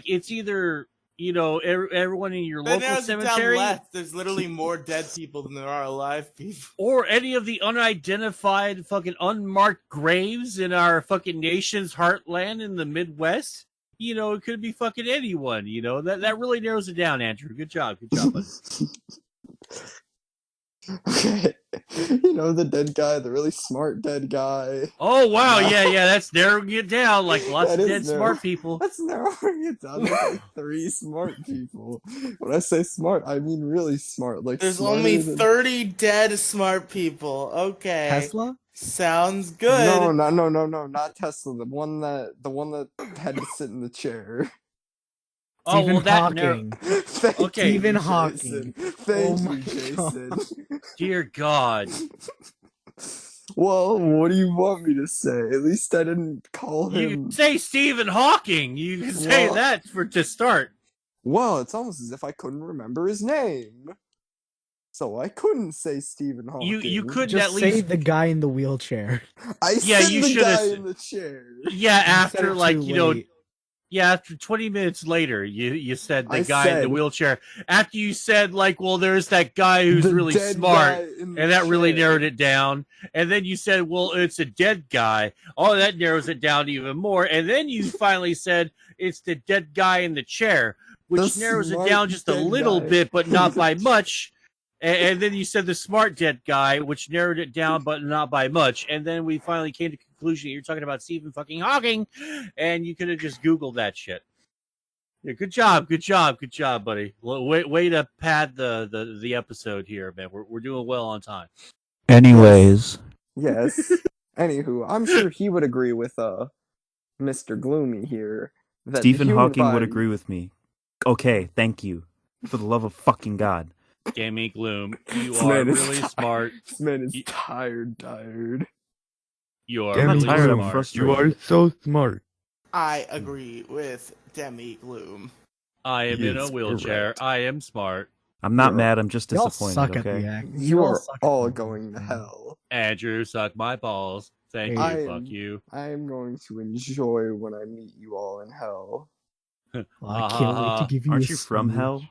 it's either everyone in your That local narrows it down cemetery, less. There's literally more dead people than there are alive people. or any of the unidentified fucking unmarked graves in our fucking nation's heartland in the Midwest. It could be fucking anyone. That really narrows it down, Andrew. Good job, buddy. Okay. The dead guy, the really smart dead guy. Oh wow, yeah, that's narrowing it down. Like lots That of is dead smart people. That's narrowing it down. There's like 3 smart people. When I say smart, I mean really smart. Like There's smarter only than... 30 dead smart people. Okay. Tesla? Sounds good. No, not Tesla. The one that had to sit in the chair. Oh, Stephen well, that Hawking. Thank Okay. you, Stephen Jason. Hawking. Thank Oh my you, Jason. Dear God. Well, what do you want me to say? At least I didn't call You him. can say Stephen Hawking. You can say Well- that to start. Well, it's almost as if I couldn't remember his name. So I couldn't say Stephen Hawking. You couldn't Just at say least. the guy in the wheelchair. I Yeah, said you the should've guy s- in the chair. Yeah, You said after it like too late. Yeah, after 20 minutes later, you said the I guy in the said- wheelchair. After you said like, well, there's that guy who's The really dead smart, guy in the and that really chair. narrowed it down. And then you said, well, it's a dead guy. Oh, that narrows it down even more. And then you finally said it's the dead guy in the chair, which The narrows it smart down just a dead little guy. bit, but not by much. And then you said the smart dead guy, which narrowed it down, but not by much. And then we finally came to the conclusion that you're talking about Stephen fucking Hawking, and you could have just Googled that shit. Yeah, good job, buddy. Way to pad the episode here, man. We're doing well on time. Anyways, Yes. Anywho, I'm sure he would agree with Mr. Gloomy here that Stephen the human Hawking would body- agree with me. Okay, thank you. For the love of fucking God. Gammy Gloom, you This are man is really tired. smart. This man is You- tired. You are I'm not really tired, I'm smart. frustrated. so smart. I agree with Demi Gloom. I am in a Yes, wheelchair. correct. I am smart. I'm not You're- mad, I'm just Y'all disappointed, suck at okay? the act. You all are suck at all the going to acting. hell. Andrew, suck my balls. Thank Hey. you. Fuck you. I am going to enjoy when I meet you all in hell. Well, I can't wait to give you Aren't a you from smooch. hell?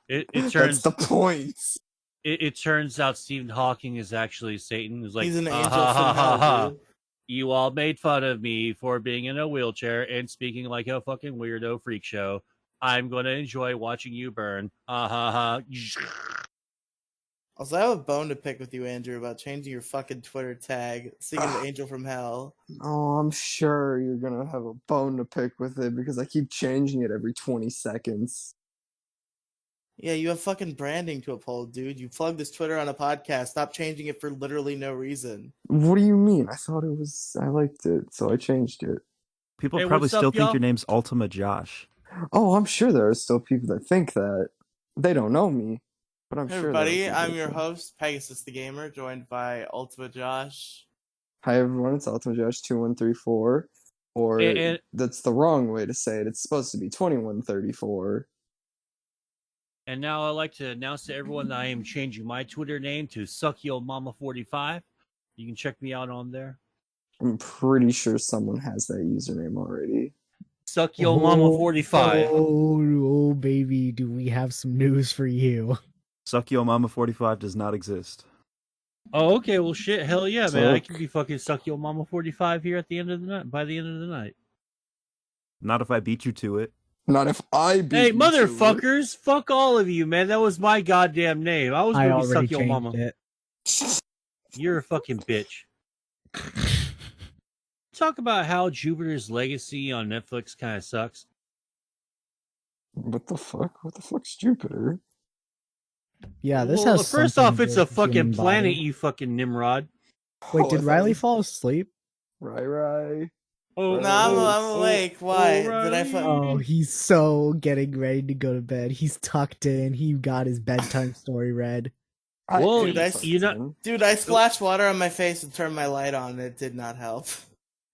It That's turns the point. it turns out Stephen Hawking is actually Satan. He's like, He's an "Ah, angel ha, from ha, ha, hell, ha. dude. You all made fun of me for being in a wheelchair and speaking like a fucking weirdo freak show. I'm going to enjoy watching you burn. Ha ha ha. Also, I have a bone to pick with you, Andrew, about changing your fucking Twitter tag, singing of Angel from Hell. Oh, I'm sure you're gonna have a bone to pick with it because I keep changing it every 20 seconds. Yeah, you have fucking branding to uphold, dude. You plugged this Twitter on a podcast. Stop changing it for literally no reason. What do you mean? I thought it was. I liked it, so I changed it. People Hey, probably what's up, still think y'all? your name's Ultima Josh. Oh, I'm sure there are still people that think that. They don't know me, but I'm Hey, sure there are everybody, people I'm that your think. host, Pegasus the Gamer, joined by Ultima Josh. Hi everyone, it's Ultimate Josh 2134. Or And that's the wrong way to say it. It's supposed to be 2134. and now I'd like to announce to everyone that I am changing my Twitter name to SuckYoMama45. You can check me out on there. I'm pretty sure someone has that username already. SuckYoMama45. Oh, baby, do we have some news for you? Suck Yo Mama 45 does not exist. Oh, okay. Well, shit. Hell yeah, man. I Suck. can be fucking SuckYoMama45 here at the end of the night. By the end of the night. Not if I beat you to it. Not if I beat Hey, you to it. motherfuckers! Fuck all of you, man. That was my goddamn name. I was I going to be already Suck Yo changed Mama. it. You're a fucking bitch. Talk about how Jupiter's Legacy on Netflix kind of sucks. What the fuck? What the fuck's Jupiter? Yeah, this Well, has first something off, to it's do a with the human fucking planet, body. you fucking Nimrod. Wait, Oh, I did thought Riley it was fall asleep? Rai. Oh, No, I'm, Oh, I'm awake. Why? Did I Riley. Oh, he's so getting ready to go to bed. He's tucked in. He got his bedtime story read. Well, Dude, I- you know, Dude, I splashed water on my face and turned my light on, and it did not help.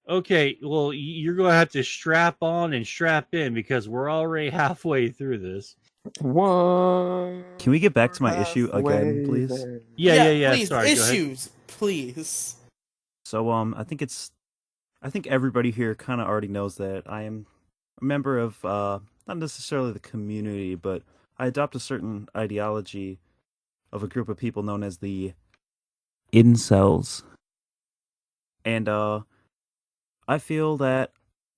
okay, well, you're going to have to strap on and strap in because we're already halfway through this. One. Can we get back to my issue again, halfway please? there. Yeah. Please, Sorry, go ahead. issues, please. So I think everybody here kind of already knows that I am a member of not necessarily the community, but I adopt a certain ideology of a group of people known as the incels. And I feel that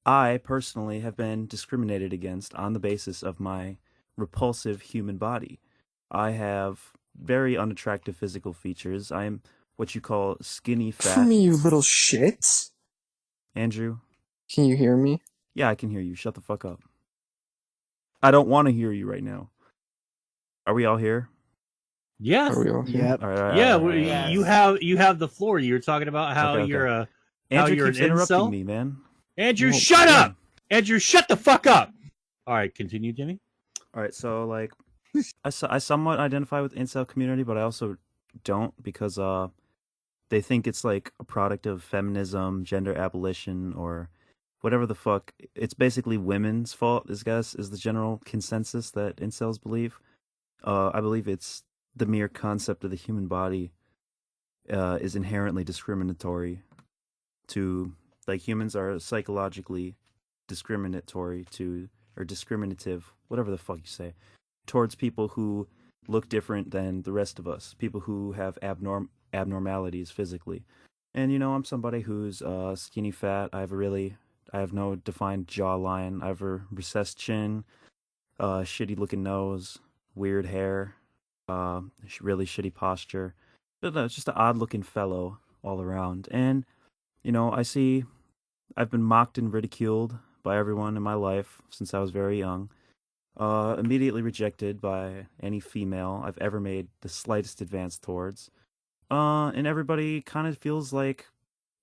I personally have been discriminated against on the basis of my repulsive human body. I have very unattractive physical features. I am what you call skinny fat. Me, you little shit. Andrew? Can you hear me? Yeah, I can hear you. Shut the fuck up. I don't want to hear you right now. Are we all here? Yes. Are we all here? Yep. All right. Yeah, all right, all right, Yes. all right. you have the floor. You were talking about how Okay. you're a Andrew you're keeps an interrupting incel? me, man. Andrew, Well, shut yeah. up. Andrew, shut the fuck up. All right, continue, Jimmy. All right, so like, I somewhat identify with the incel community, but I also don't because they think it's like a product of feminism, gender abolition, or whatever the fuck. It's basically women's fault. I guess is the general consensus that incels believe. I believe it's the mere concept of the human body is inherently discriminatory to, like, humans are psychologically discriminatory to, or discriminative, whatever the fuck you say, towards people who look different than the rest of us, people who have abnormalities physically. And I'm somebody who's skinny fat. I have no defined jawline. I have a recessed chin, shitty looking nose, weird hair, really shitty posture. But it's just an odd looking fellow all around. And I've been mocked and ridiculed by everyone in my life since I was very young. Immediately rejected by any female I've ever made the slightest advance towards. And everybody kind of feels like,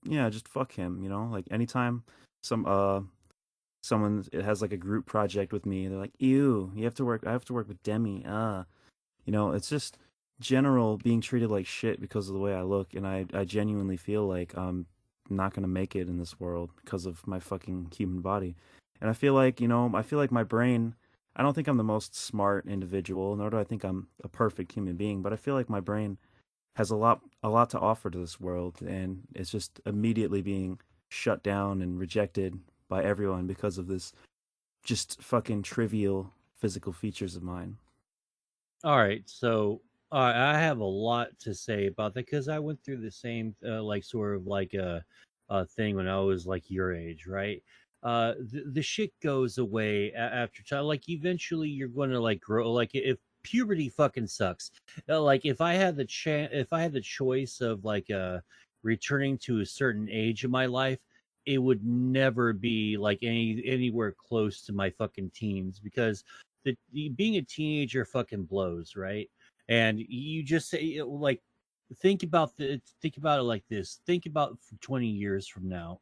yeah, just fuck him, Like anytime someone has like a group project with me, they're like, ew, I have to work with Demi. It's just general being treated like shit because of the way I look, and I genuinely feel like I'm not going to make it in this world because of my fucking human body. And I feel like, I feel like my brain, I don't think I'm the most smart individual, nor do I think I'm a perfect human being, but I feel like my brain has a lot to offer to this world, and it's just immediately being shut down and rejected by everyone because of this just fucking trivial physical features of mine. All right, so I have a lot to say about that because I went through the same like sort of like a thing when I was like your age, right? The shit goes away after time. Like eventually, you're going to like grow. Like if puberty fucking sucks, like if I had the if I had the choice of like returning to a certain age of my life, it would never be like anywhere close to my fucking teens because being a teenager fucking blows, right? And you just say like think about it like this. Think about 20 years from now.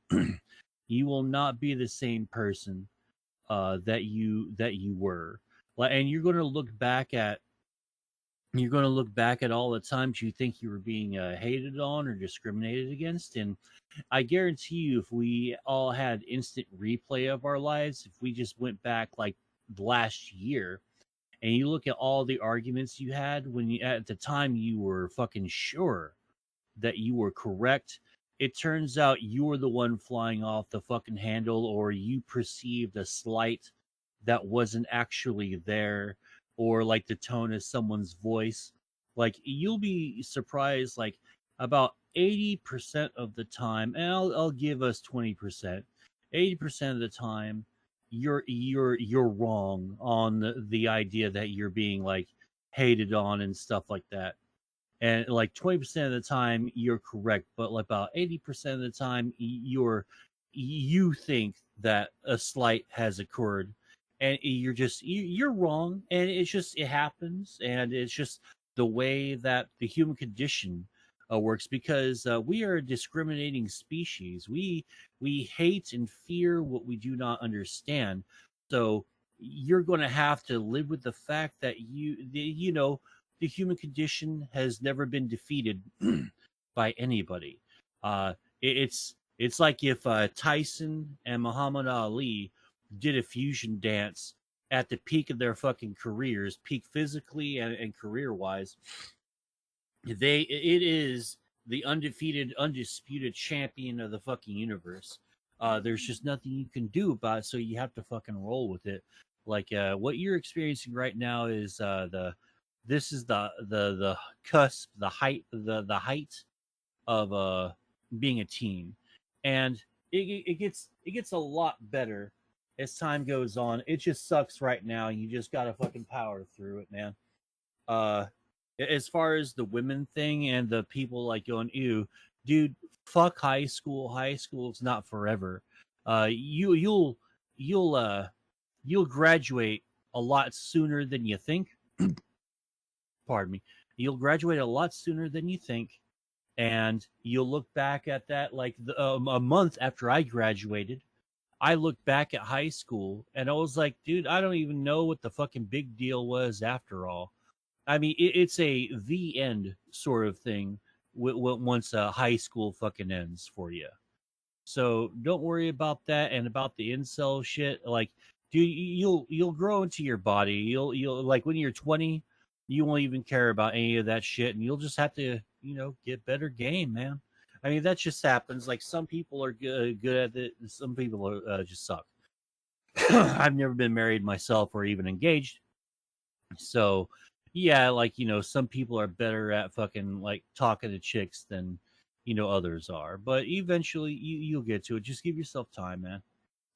You will not be the same person that you were. Like, and you're going to look back at all the times you think you were being hated on or discriminated against. And I guarantee you, if we all had instant replay of our lives, if we just went back like last year and you look at all the arguments you had when you at the time you were fucking sure that you were correct, it turns out you were the one flying off the fucking handle, or you perceived a slight that wasn't actually there, or like the tone of someone's voice. Like you'll be surprised, like about 80% of the time, and I'll give us 20%. 80% of the time, you're wrong on the idea that you're being like hated on and stuff like that, and like 20% of the time you're correct, but like about 80% of the time you think that a slight has occurred, and you're wrong, and it happens, and it's just the way that the human condition works, because we are a discriminating species. We hate and fear what we do not understand. So you're going to have to live with the fact that the human condition has never been defeated by anybody. It's like if Tyson and Muhammad Ali did a fusion dance at the peak of their fucking careers, peak physically and career wise. It is the undefeated, undisputed champion of the fucking universe. There's just nothing you can do about it, so you have to fucking roll with it. Like what you're experiencing right now is the cusp, the height of being a teen, and it gets a lot better as time goes on. It just sucks right now. You just gotta fucking power through it, man. Uh, as far as the women thing and the people like going, ew, dude, fuck high school. High school is not forever. You'll graduate a lot sooner than you think. Pardon me. You'll graduate a lot sooner than you think, and you'll look back at that like a month after I graduated. I looked back at high school and I was like, dude, I don't even know what the fucking big deal was after all. I mean, it's a the end sort of thing once high school fucking ends for you. So don't worry about that, and about the incel shit. Like, dude, you'll grow into your body. You'll like when you're 20, you won't even care about any of that shit, and you'll just have to get better game, man. I mean, that just happens. Like some people are good at it, and some people are, just suck. I've never been married myself or even engaged, so yeah, like some people are better at fucking like talking to chicks than others are, but eventually you'll get to it. Just give yourself time, man,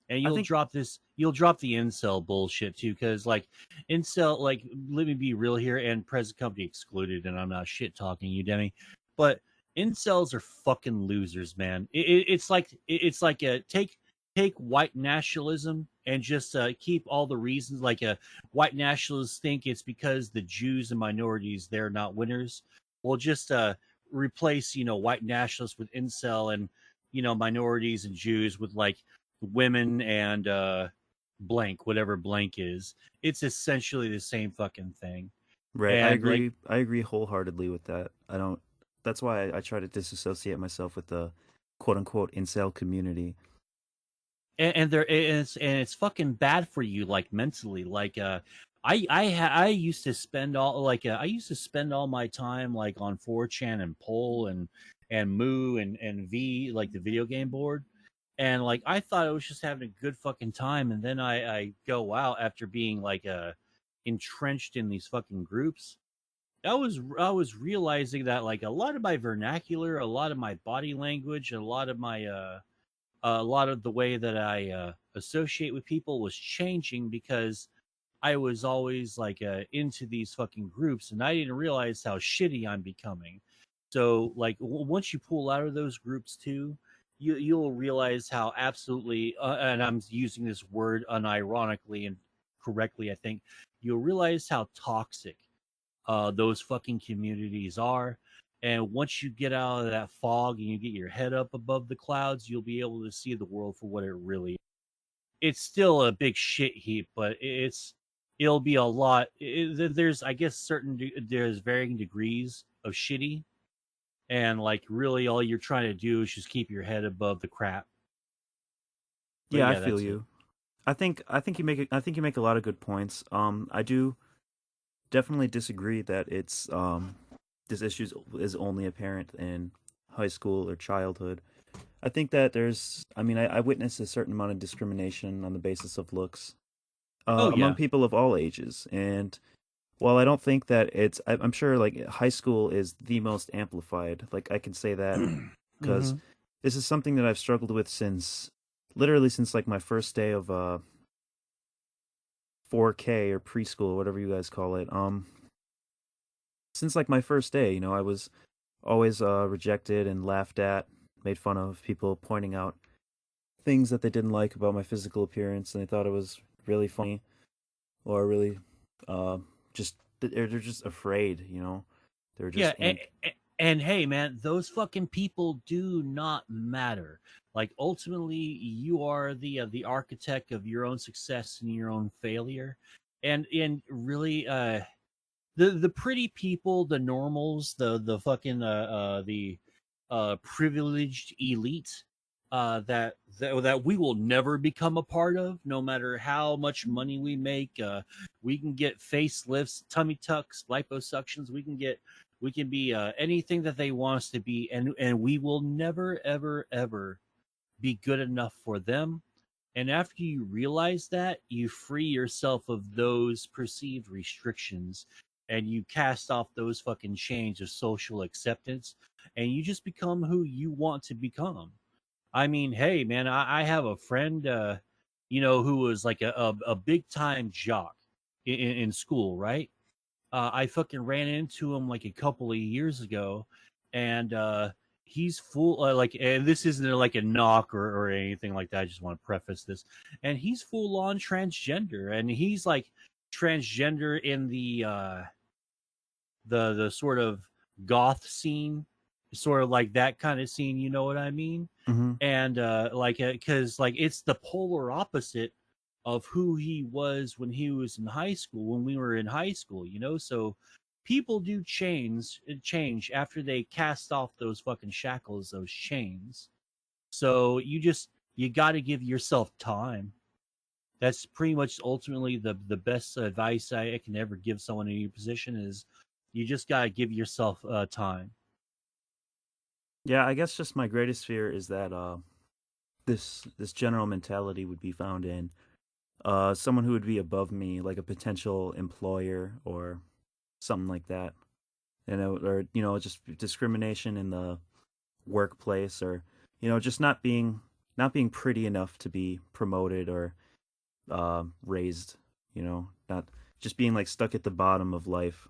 and I you'll think drop this. You'll drop the incel bullshit too, because like incel, like let me be real here, and present company excluded, and I'm not shit talking you, Demi, but incels are fucking losers, man. It's like a take white nationalism and just keep all the reasons. Like white nationalists think it's because the Jews and minorities, they're not winners. Well, just replace white nationalists with incel, and minorities and Jews with like women and blank, whatever blank is. It's essentially the same fucking thing. right, I And like, agree. I agree wholeheartedly with that. I don't. That's why I try to disassociate myself with the quote unquote incel community. And it's fucking bad for you, like mentally. Like I used to spend I used to spend all my time like on 4chan and Poll and Moo and V, like the video game board. And like I thought I was just having a good fucking time, and then I go out after being like entrenched in these fucking groups. I was realizing that like a lot of my vernacular, a lot of my body language, a lot of the way that I associate with people was changing because I was always like into these fucking groups, and I didn't realize how shitty I'm becoming. So like once you pull out of those groups too, you'll realize how absolutely and I'm using this word unironically and correctly, I think you'll realize how toxic those fucking communities are. And once you get out of that fog and you get your head up above the clouds, you'll be able to see the world for what it really is. It's still a big shit heap, but it'll be a lot. There's, I guess, there's varying degrees of shitty, and like really, all you're trying to do is just keep your head above the crap. But Yeah, I yeah, feel that's it. you. I think you make a lot of good points. I do definitely disagree that it's this issue is only apparent in high school or childhood. I think that I witnessed a certain amount of discrimination on the basis of looks Oh among yeah. people of all ages. And while I don't think that I'm sure like high school is the most amplified. Like I can say that because Mhm. this is something that I've struggled with literally since like my first day of 4K or preschool, whatever you guys call it. Since like my first day, I was always rejected and laughed at, made fun of, people pointing out things that they didn't like about my physical appearance, and they thought it was really funny or really uh, just they're just afraid, They're Yeah, just and hey, man, those fucking people do not matter. Like ultimately, you are the architect of your own success and your own failure, and really, the pretty people, the normals, the fucking the privileged elite, that we will never become a part of, no matter how much money we make. We can get facelifts, tummy tucks, liposuctions. We can be anything that they want us to be, and we will never, ever, ever be good enough for them. And after you realize that, you free yourself of those perceived restrictions and you cast off those fucking chains of social acceptance, and you just become who you want to become. I mean, hey, man, I have a friend, who was like a big time jock in school, right? I fucking ran into him like a couple of years ago, and he's full like, and this isn't like a knock or anything like that. I just want to preface this, and he's full on transgender, and he's like transgender in the sort of goth scene, sort of like that kind of scene. You know what I mean? Mhm. And like, because like it's the polar opposite of who he was when he was in high school, when we were in high school, so people do change after they cast off those fucking shackles, those chains. So you got to give yourself time. That's pretty much ultimately the best advice I can ever give someone in your position is you just got to give yourself time. Yeah, I guess just my greatest fear is that this general mentality would be found in someone who would be above me, like a potential employer or something like that. Or just discrimination in the workplace, or just not being pretty enough to be promoted or raised, not just being like stuck at the bottom of life.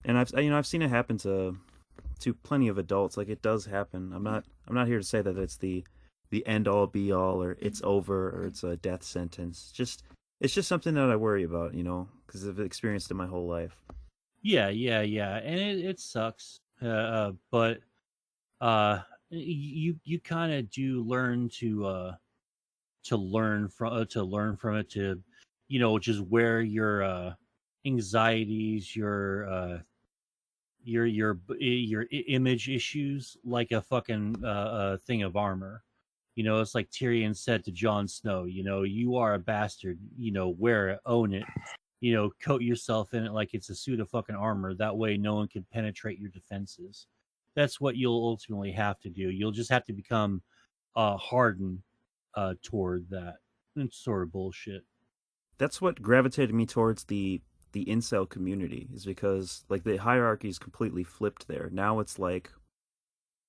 And I've seen it happen to plenty of adults. Like it does happen. I'm not here to say that it's the end all be all, or it's over, or it's a death sentence. It's just something that I worry about, because I've experienced it my whole life. Yeah, yeah, and it sucks. But uh, you kind of do learn to learn from it, to just where your anxieties, your image issues like a fucking thing of armor. You know, it's like Tyrion said to Jon Snow, you know, you are a bastard, you know, wear it, own it, you know, coat yourself in it like it's a suit of fucking armor. That way no one can penetrate your defenses. That's what you'll ultimately have to do. You'll just have to become hardened toward that. It's sort of bullshit. That's what gravitated me towards the incel community, is because like the hierarchy is completely flipped there. Now it's like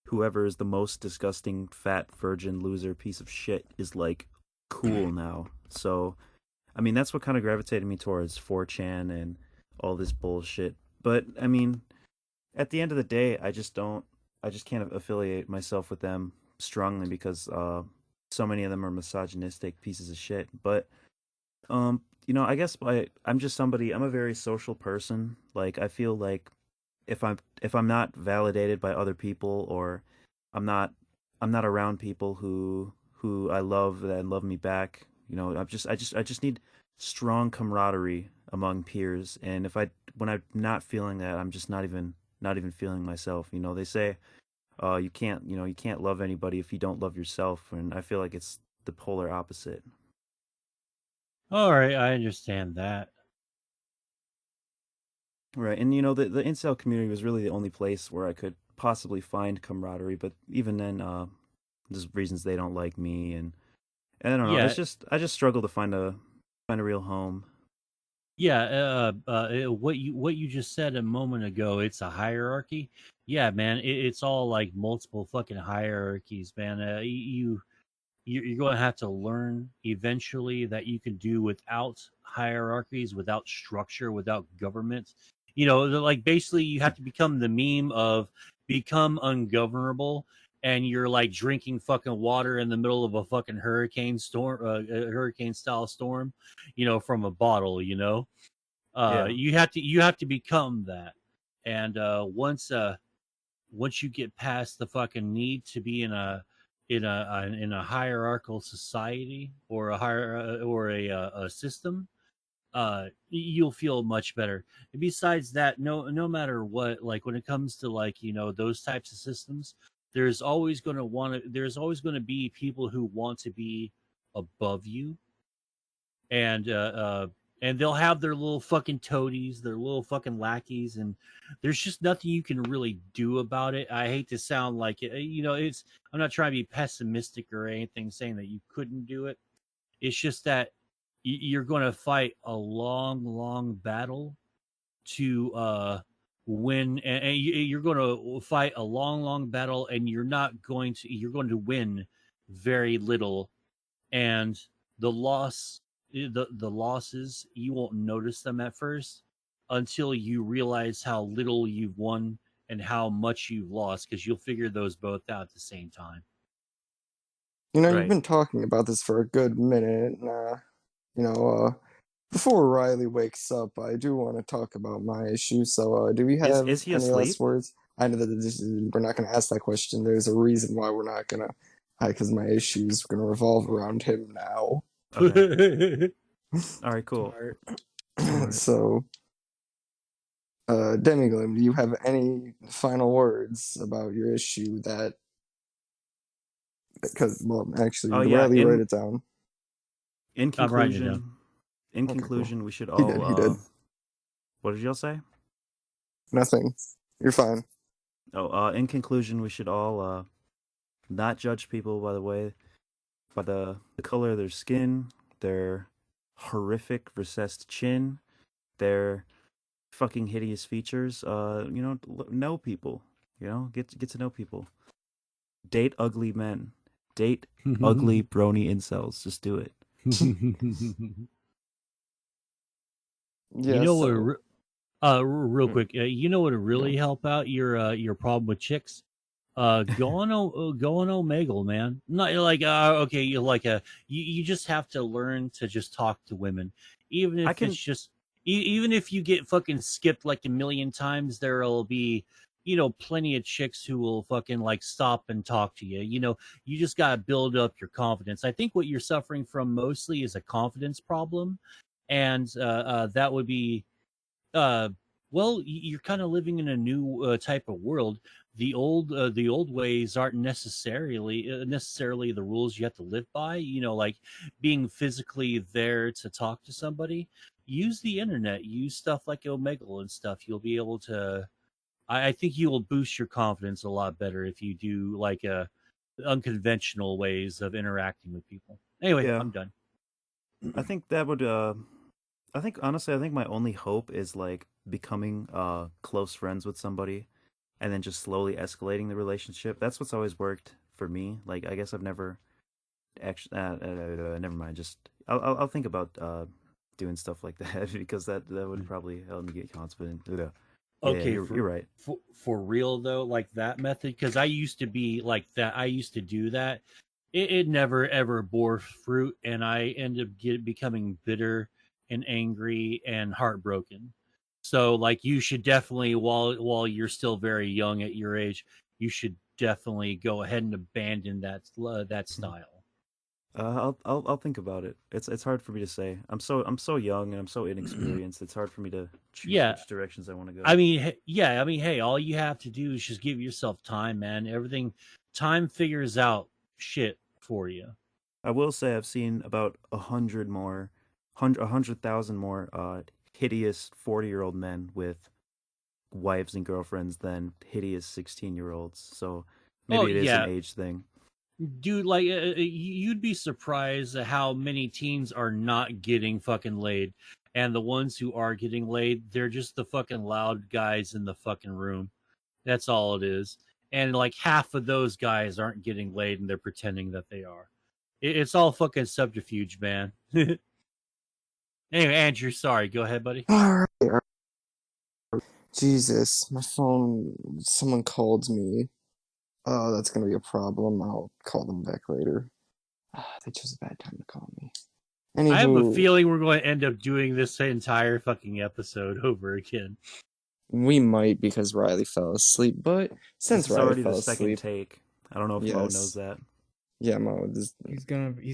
whoever is the most disgusting fat virgin loser piece of shit is like cool now. So I mean that's what kind of gravitated me towards 4chan and all this bullshit. But I mean at the end of the day I just can't affiliate myself with them strongly because so many of them are misogynistic pieces of shit. But you know, I guess I'm just somebody. I'm a very social person. Like I feel like if I'm not validated by other people, or I'm not I'm not around people who I love and love me back. You know, I just need strong camaraderie among peers. And if I when I'm not feeling that, I'm just not even feeling myself. You know, they say, you can't love anybody if you don't love yourself, and I feel like it's the polar opposite. All right, I understand that. Right, and you know the incel community was really the only place where I could possibly find camaraderie, but even then, there's reasons they don't like me, and I don't know. It's Yeah, just I just struggle to find a real home. yeah. What you just said a moment ago, it's a hierarchy. Yeah, man, it's all like multiple fucking hierarchies, man. You're going to have to learn eventually that you can do without hierarchies, without structure, without government. You know, like basically you have to become the meme of become ungovernable, and you're like drinking fucking water in the middle of a fucking hurricane storm, a hurricane style storm, you know, from a bottle. You know, Yeah. you have to become that, and once you get past the fucking need to be in a hierarchical society or a higher or a system, you'll feel much better. And besides that, no matter what, like when it comes to like those types of systems, there's always going to be people who want to be above you, and they'll have their little fucking toadies, their little fucking lackeys, and there's just nothing you can really do about it. I hate to sound like it, it's I'm not trying to be pessimistic or anything saying that you couldn't do it. It's just that you're going to fight a long, long battle to win, and you're going to fight a long, long battle, and you're going to win very little, and the losses, you won't notice them at first until you realize how little you've won and how much you've lost, because you'll figure those both out at the same time. You know, you've Right. been talking about this for a good minute. You know, before Riley wakes up, I do want to talk about my issue. So, do we Is have is he any asleep? last words? I know that we're not going to ask that question. There's a reason why we're not going to, because my issue is going to revolve around him now. Okay. All right. Cool. Smart. Smart. So, Demiglim, do you have any final words about your issue that, because, well, actually, Oh yeah. Riley, write it down. In I'm writing it down. conclusion, in Okay, cool. conclusion, we should He all. did, he did. What did y'all say? Nothing. You're fine. Oh, in conclusion, we should all not judge people by the color of their skin, their horrific recessed chin, their fucking hideous features. Know people. You know, get to know people. Date ugly men. Date ugly brony incels. Just do it. You Yeah, know what? so, Real quick, you know what would really help out your problem with chicks? Go on Omegle, man. Not like okay, you like you just have to learn to just talk to women, even I if it's can. just even if you get fucking skipped like a million times, there'll be plenty of chicks who will fucking like stop and talk to you. You just gotta build up your confidence. I think what you're suffering from mostly is a confidence problem, and that would be uh Well, you're kind of living in a new type of world. The old ways aren't necessarily the rules you have to live by. You know, like being physically there to talk to somebody. Use the internet. Use stuff like Omegle and stuff. You'll be able to. I think you will boost your confidence a lot better if you do like unconventional ways of interacting with people. Anyway, Yeah. I'm done. I think that would I think honestly I think my only hope is like becoming close friends with somebody and then just slowly escalating the relationship. That's what's always worked for me. Like I guess I've never actually never mind. Just I'll think about doing stuff like that because that would probably help me get confident. Yeah, Okay, you're right. For real though, like that method, because I used to be like that. I used to do that. It never ever bore fruit, and I ended up becoming bitter and angry and heartbroken. So, like, you should definitely, while you're still very young at your age, you should definitely go ahead and abandon that style. I'll think about it. It's hard for me to say. I'm so young and I'm so inexperienced. It's hard for me to choose Yeah, which directions I want to go. I mean, yeah, I mean, hey, all you have to do is just give yourself time, man. Time figures out shit for you. I will say I've seen about 100,000 more hideous 40-year-old men with wives and girlfriends than hideous 16-year-olds. So Oh maybe it is an yeah, age thing. dude, like you'd be surprised at how many teens are not getting fucking laid, and the ones who are getting laid, they're just the fucking loud guys in the fucking room. That's all it is. And like half of those guys aren't getting laid, and they're pretending that they are. It's all fucking subterfuge, man. Anyway, Andrew, sorry. Go ahead, buddy. All right. Jesus, my phone. Someone called me. Oh, that's gonna be a problem. I'll call them back later. They chose a bad time to call me. I have a Anywho, feeling we're going to end up doing this entire fucking episode over again. we might because Riley fell asleep, but since This is Riley already fell the second asleep, take. I don't know if Mo knows yes, that. yeah, Mo, He's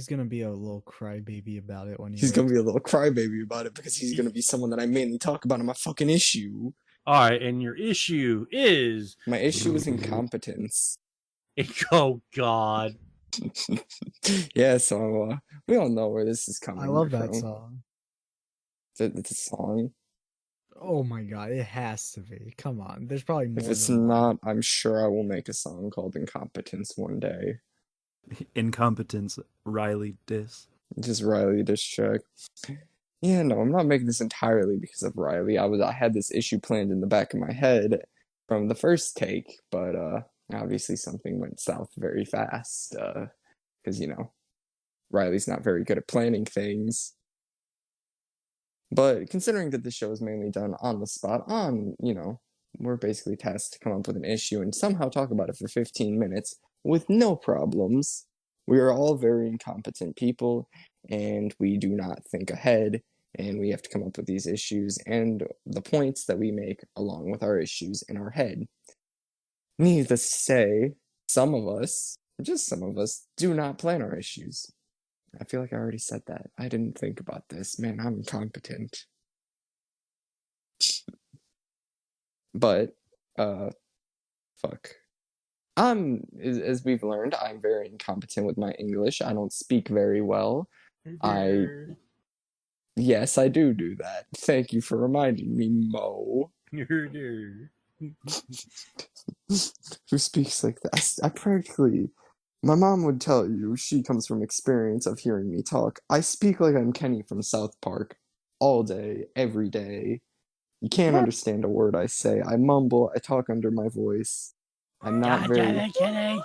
gonna be a little crybaby about it when he's gonna be a little crybaby about it because he's gonna be someone that I mainly talk about in my fucking issue. All right, and your issue is My issue is incompetence. oh god. Yeah, so we all know where this is coming I love that from. song. It's a song. Oh my god, it has to be. Come on, there's probably more If it's than one. not, I'm sure I will make a song called Incompetence one day. Incompetence, Riley diss. Just Riley diss track. Yeah, no, I'm not making this entirely because of Riley. I had this issue planned in the back of my head from the first take, but obviously something went south very fast. Because Riley's not very good at planning things. But considering that the show is mainly done on the spot, we're basically tasked to come up with an issue and somehow talk about it for 15 minutes with no problems. We are all very incompetent people, and we do not think ahead, and we have to come up with these issues and the points that we make along with our issues in our head. Needless to say, some of us, just some of us, do not plan our issues. I feel like I already said that. I didn't think about this. Man, I'm incompetent. But, fuck. As we've learned, I'm very incompetent with my English. I don't speak very well. Yes, I do that. Thank you for reminding me, Mo. Who speaks like that? My mom would tell you, she comes from experience of hearing me talk. I speak like I'm Kenny from South Park. All day, every day. You can't understand a word I say. I mumble, I talk under my voice. I'm not God damn very... it, Kenny.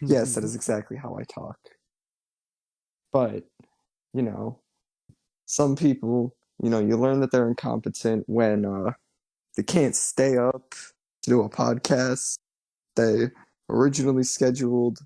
Yes, that is exactly how I talk. But, some people, you learn that they're incompetent when they can't stay up to do a podcast they originally scheduled,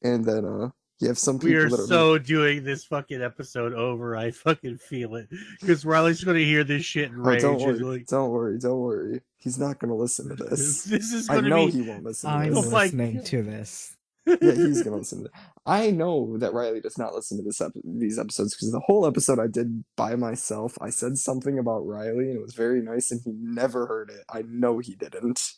and then you have some We people are that are so doing this fucking episode over. I fucking feel it. Because Riley's going to hear this shit and rage. Don't worry. He's not gonna listen to this. This is I going to know be... he won't listen to I'm this. Oh my listening God. to this. Yeah, he's gonna listen to it. I know that Riely does not listen to these episodes because the whole episode I did by myself, I said something about Riely and it was very nice, and he never heard it. I know he didn't.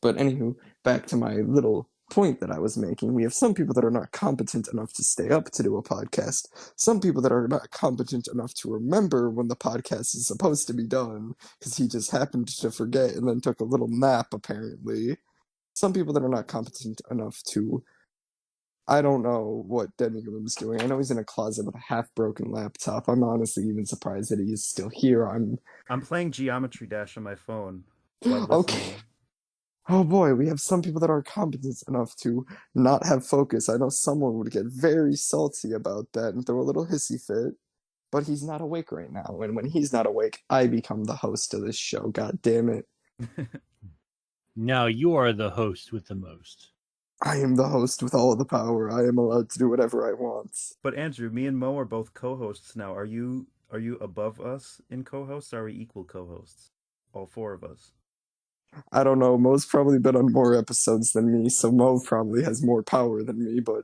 But anywho, back to my little point that I was making. We have some people that are not competent enough to stay up to do a podcast. Some people that are not competent enough to remember when the podcast is supposed to be done because he just happened to forget and then took a little nap, apparently. Some people that are not competent enough to, I don't know what Demigloom's doing. I know he's in a closet with a half-broken laptop. I'm honestly even surprised that he is still here. I'm playing Geometry Dash on my phone while Okay. listening. Oh boy, we have some people that aren't competent enough to not have focus. I know someone would get very salty about that and throw a little hissy fit, but he's not awake right now. And when he's not awake, I become the host of this show. God damn it. Now you are the host with the most. I am the host with all of the power. I am allowed to do whatever I want. But Andrew, me and Mo are both co-hosts now. Are you above us in co-hosts? Are we equal co-hosts? All four of us. I don't know. Mo's probably been on more episodes than me, so Mo probably has more power than me, but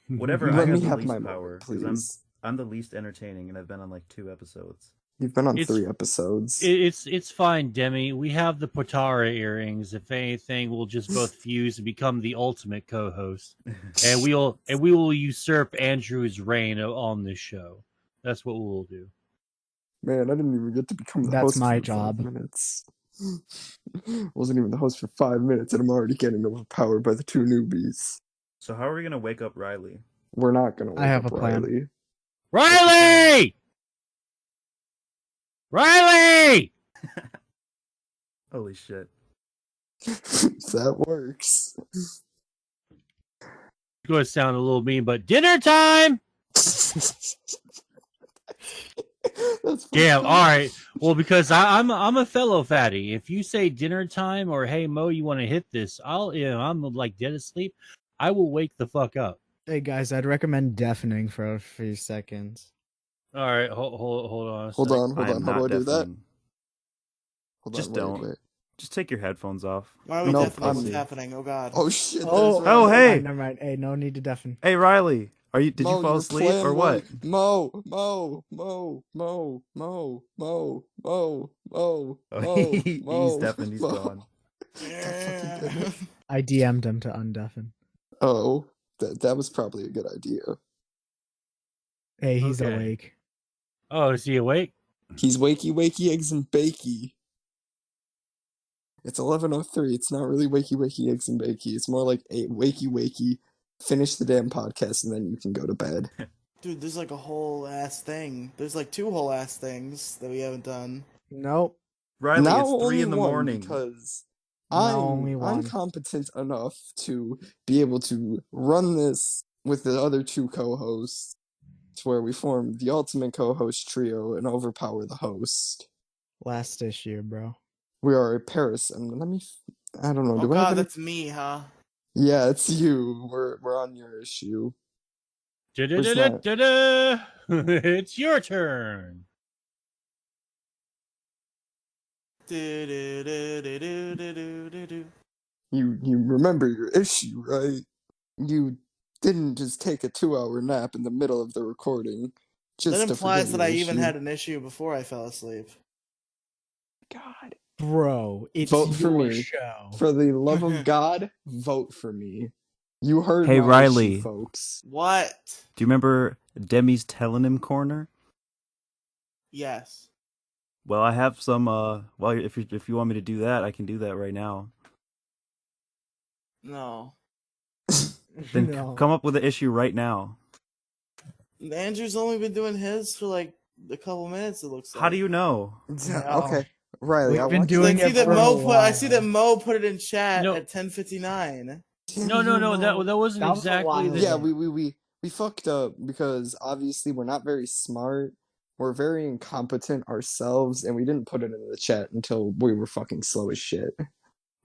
Whatever, I let me have the have least my power moment, because please. I'm the least entertaining, and I've been on like 2 episodes. You've been on It's- 3 episodes. It's fine, Demi. We have the Potara earrings. If anything, we'll just both fuse and become the ultimate co-host, and we will usurp Andrew's reign on this show. That's what we'll do. Man, I didn't even get to become the That's host my for job. 5 minutes. Wasn't even the host for 5 minutes, and I'm already getting overpowered by the 2 newbies. So how are we gonna wake up Riely? We're not gonna wake I have up a plan. Riely. Riely! Riely! Holy shit! That works. It's going to sound a little mean, but dinner time. That's Damn. fucked All up. right. Well, because I'm a fellow fatty. If you say dinner time or hey Mo, you want to hit this, I'm like dead asleep. I will wake the fuck up. Hey guys, I'd recommend deafening for a few seconds. All right. Hold on. Hold on. I am How do not I do that? deafening. Hold Just on, don't. wait. Just take your headphones off. Why are we Nope, deafening? What's I'm- happening? Oh god. Oh shit, Oh, that's right. Oh, hey! Never mind. Hey, no need to deafen. Hey Riely, did Mo, you fall you're asleep playing or what? like- Mo, Mo, Mo, Mo, Mo, Mo, Mo, Mo, Oh, Mo, he's Mo, deafened. He's Mo. gone. God fucking damn it. I DM'd him to undeafen. Oh, that was probably a good idea. Hey, he's Okay. awake. Oh, is he awake? He's wakey, eggs and bakey. It's 11:03. It's not really wakey, eggs and bakey. It's more like a wakey. Finish the damn podcast and then you can go to bed. Dude, there's like a whole ass thing. There's like 2 whole ass things that we haven't done. Nope. Riely, now it's 3 only in the one morning. because Now only I'm one. competent enough to be able to run this with the other 2 co-hosts to where we form the ultimate co-host trio and overpower the host. Last issue, bro. We are a Paris, and I don't know. Oh Do I have god, any? that's me, huh? Yeah, it's you. We're on your issue. Da-da-da-da-da-da. It's your turn. Do-do-do-do-do-do-do-do. You remember your issue, right? You didn't just take a 2-hour nap in the middle of the recording just That to implies forget that your I even issue. had an issue before I fell asleep. God. Bro, it's Vote for your me. show. For the love of God, vote for me. You heard Hey, my issue, Riely. folks. What? Do you remember Demi's telling him corner? Yes. Well, I have some. Well, if you want me to do that, I can do that right now. No. Then No. come up with an issue right now. Andrew's only been doing his for like a couple minutes, it looks like. How do you know? Okay, Riley, We've I been want you doing to I see it that for a I see that while. Mo put it in chat No. at 10:59. No. That wasn't That was a exactly while the. Yeah, ago. we fucked up because obviously we're not very smart. We're very incompetent ourselves, and we didn't put it in the chat until we were fucking slow as shit.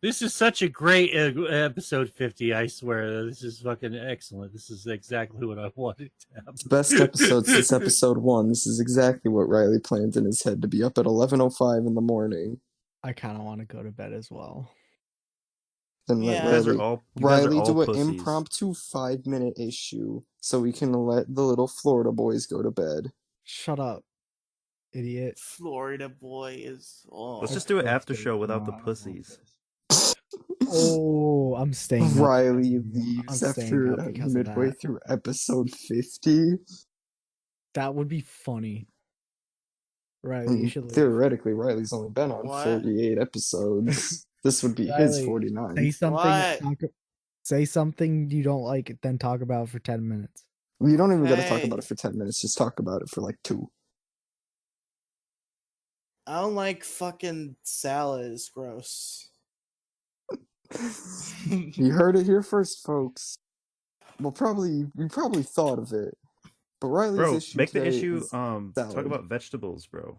This is such a great episode 50. I swear, this is fucking excellent. This is exactly what I wanted to happen. It's the best episode since episode 1. This is exactly what Riley planned in his head, to be up at 11:05 in the morning. I kind of want to go to bed as well. Then let Yeah. You guys are Riley all do an pussies. impromptu 5-minute issue so we can let the little Florida boys go to bed. Shut up, idiot. Florida boy is. Oh. Let's just do an after show without the pussies. Oh, I'm staying up. Riley I'm leaves staying after up because of midway that. through episode 50. That would be funny. Riley, you And should leave. theoretically, Riley's only been on What? 48 episodes. This would be his Riley, 49. Say something. What? Say something you don't like, then talk about it for 10 minutes. You don't even got to talk Hey. about it for 10 minutes. Just talk about it for like 2. I don't like fucking salad. It's gross. You heard it here first, folks. Well, you probably thought of it. But Riley's Bro, issue make the today issue is talk salad. about vegetables, bro.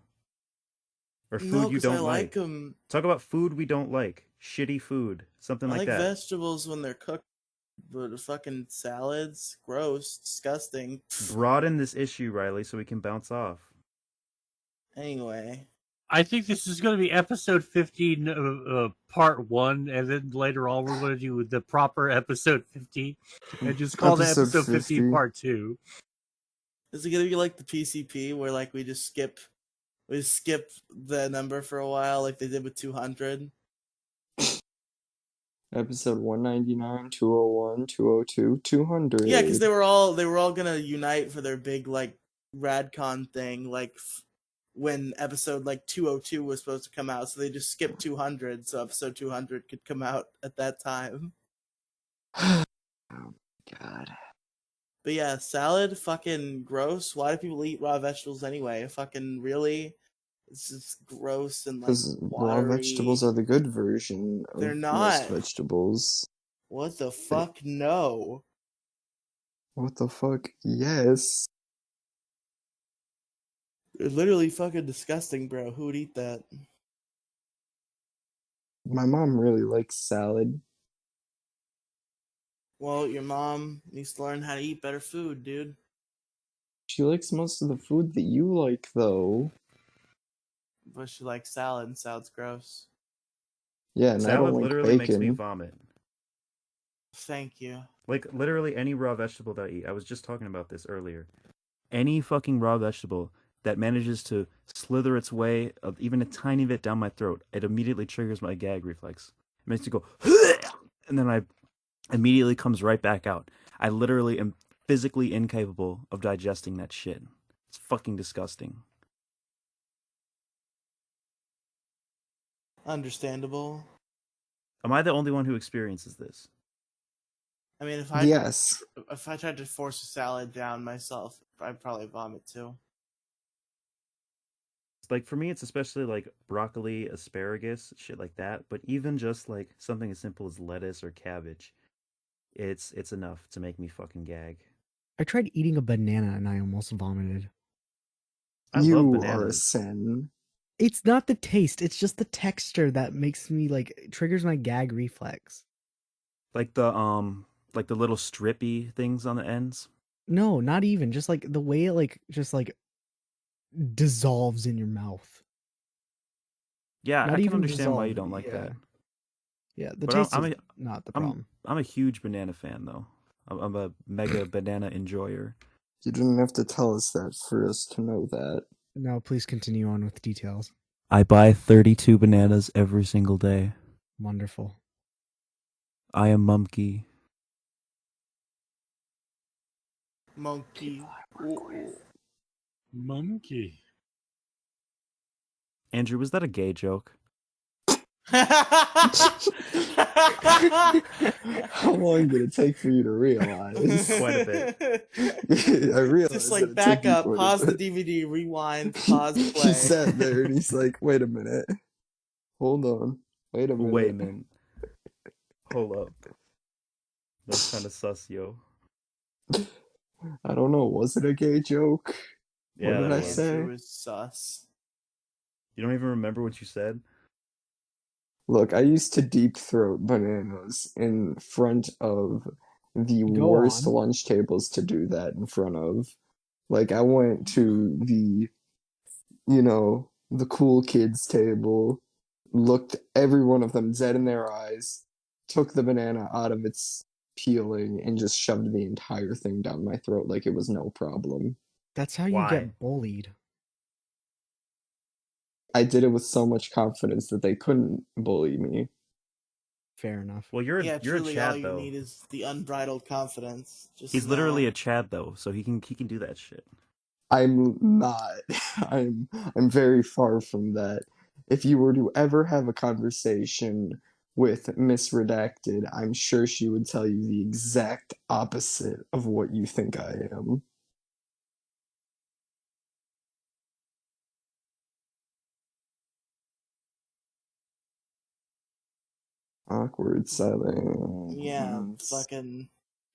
Or food No, you because I don't like like. them. Talk about food we don't like. Shitty food. Something I like like that. vegetables when they're cooked, but the fucking salads, gross, disgusting. Broaden this issue, Riley, so we can bounce off. Anyway, I think this is going to be episode 15, part 1, and then later on we're going to do the proper episode 15, and just call the Episode episode 15 50. part 2. is it gonna be like the PCP where like we just skip the number for a while, like they did with 200? Episode 199, 201, 202, 200. Yeah, because they were all gonna unite for their big like Radcon thing, like when episode like 202 was supposed to come out, so they just skipped 200, so episode 200 could come out at that time. Oh, God. But yeah, salad, fucking gross. Why do people eat raw vegetables anyway? Fucking really? It's just gross and like Because raw watery. vegetables are the good version of They're most not. vegetables. What the fuck? No. What the fuck? Yes. They're literally fucking disgusting, bro. Who would eat that? My mom really likes salad. Well, your mom needs to learn how to eat better food, dude. She likes most of the food that you like, though. But she likes salad, and salad's gross. Yeah, and I don't Salad like literally makes me bacon. vomit. Thank you. Like, literally any raw vegetable that I eat. I was just talking about this earlier. Any fucking raw vegetable that manages to slither its way of even a tiny bit down my throat, it immediately triggers my gag reflex. It makes me go, and then I immediately comes right back out. I literally am physically incapable of digesting that shit. It's fucking disgusting. Understandable. Am I the only one who experiences this? I mean, if I Yes. tried to force a salad down myself, I'd probably vomit too. Like, for me, it's especially like broccoli, asparagus, shit like that. But even just like something as simple as lettuce or cabbage, it's enough to make me fucking gag. I tried eating a banana and I almost vomited. I love You are a bananas. sin. It's not the taste, it's just the texture that makes me like triggers my gag reflex. Like the little strippy things on the ends. No, not even. Just like the way it like just like dissolves in your mouth. Yeah, Not I can even understand why you dissolve, don't like yeah. that. Yeah, the But taste I'm is not the I'm problem. I'm a huge banana fan though. I'm a mega banana enjoyer. You didn't have to tell us that for us to know that. No, please continue on with details. I buy 32 bananas every single day. Wonderful. I am Mumkey. Monkey. Monkey. Andrew, was that a gay joke? How long did it take for you to realize? Quite a bit. I realized. Just that like it back took you up, quite a pause the bit. DVD, rewind, pause, He play. sat there and he's like, "Wait a minute, hold on, wait a minute, Wait a minute. Hold up. That's kind of sus, yo. I don't know. Was it a gay joke? Yeah, What did that I was. say? Andrew is sus. You don't even remember what you said? Look, I used to deep throat bananas in front of the Go worst on. lunch tables to do that in front of. Like, I went to the, the cool kids table, looked every one of them dead in their eyes, took the banana out of its peeling and just shoved the entire thing down my throat like it was no problem. That's how you Why? get bullied. I did it with so much confidence that they couldn't bully me. Fair enough. Well, you're Yeah, a truly, all Chad you though. need is the unbridled confidence. Just He's know. literally a Chad though, so he can do that shit. I'm not. I'm very far from that. If you were to ever have a conversation with Miss Redacted, I'm sure she would tell you the exact opposite of what you think I am. Awkward silence. Yeah, fucking.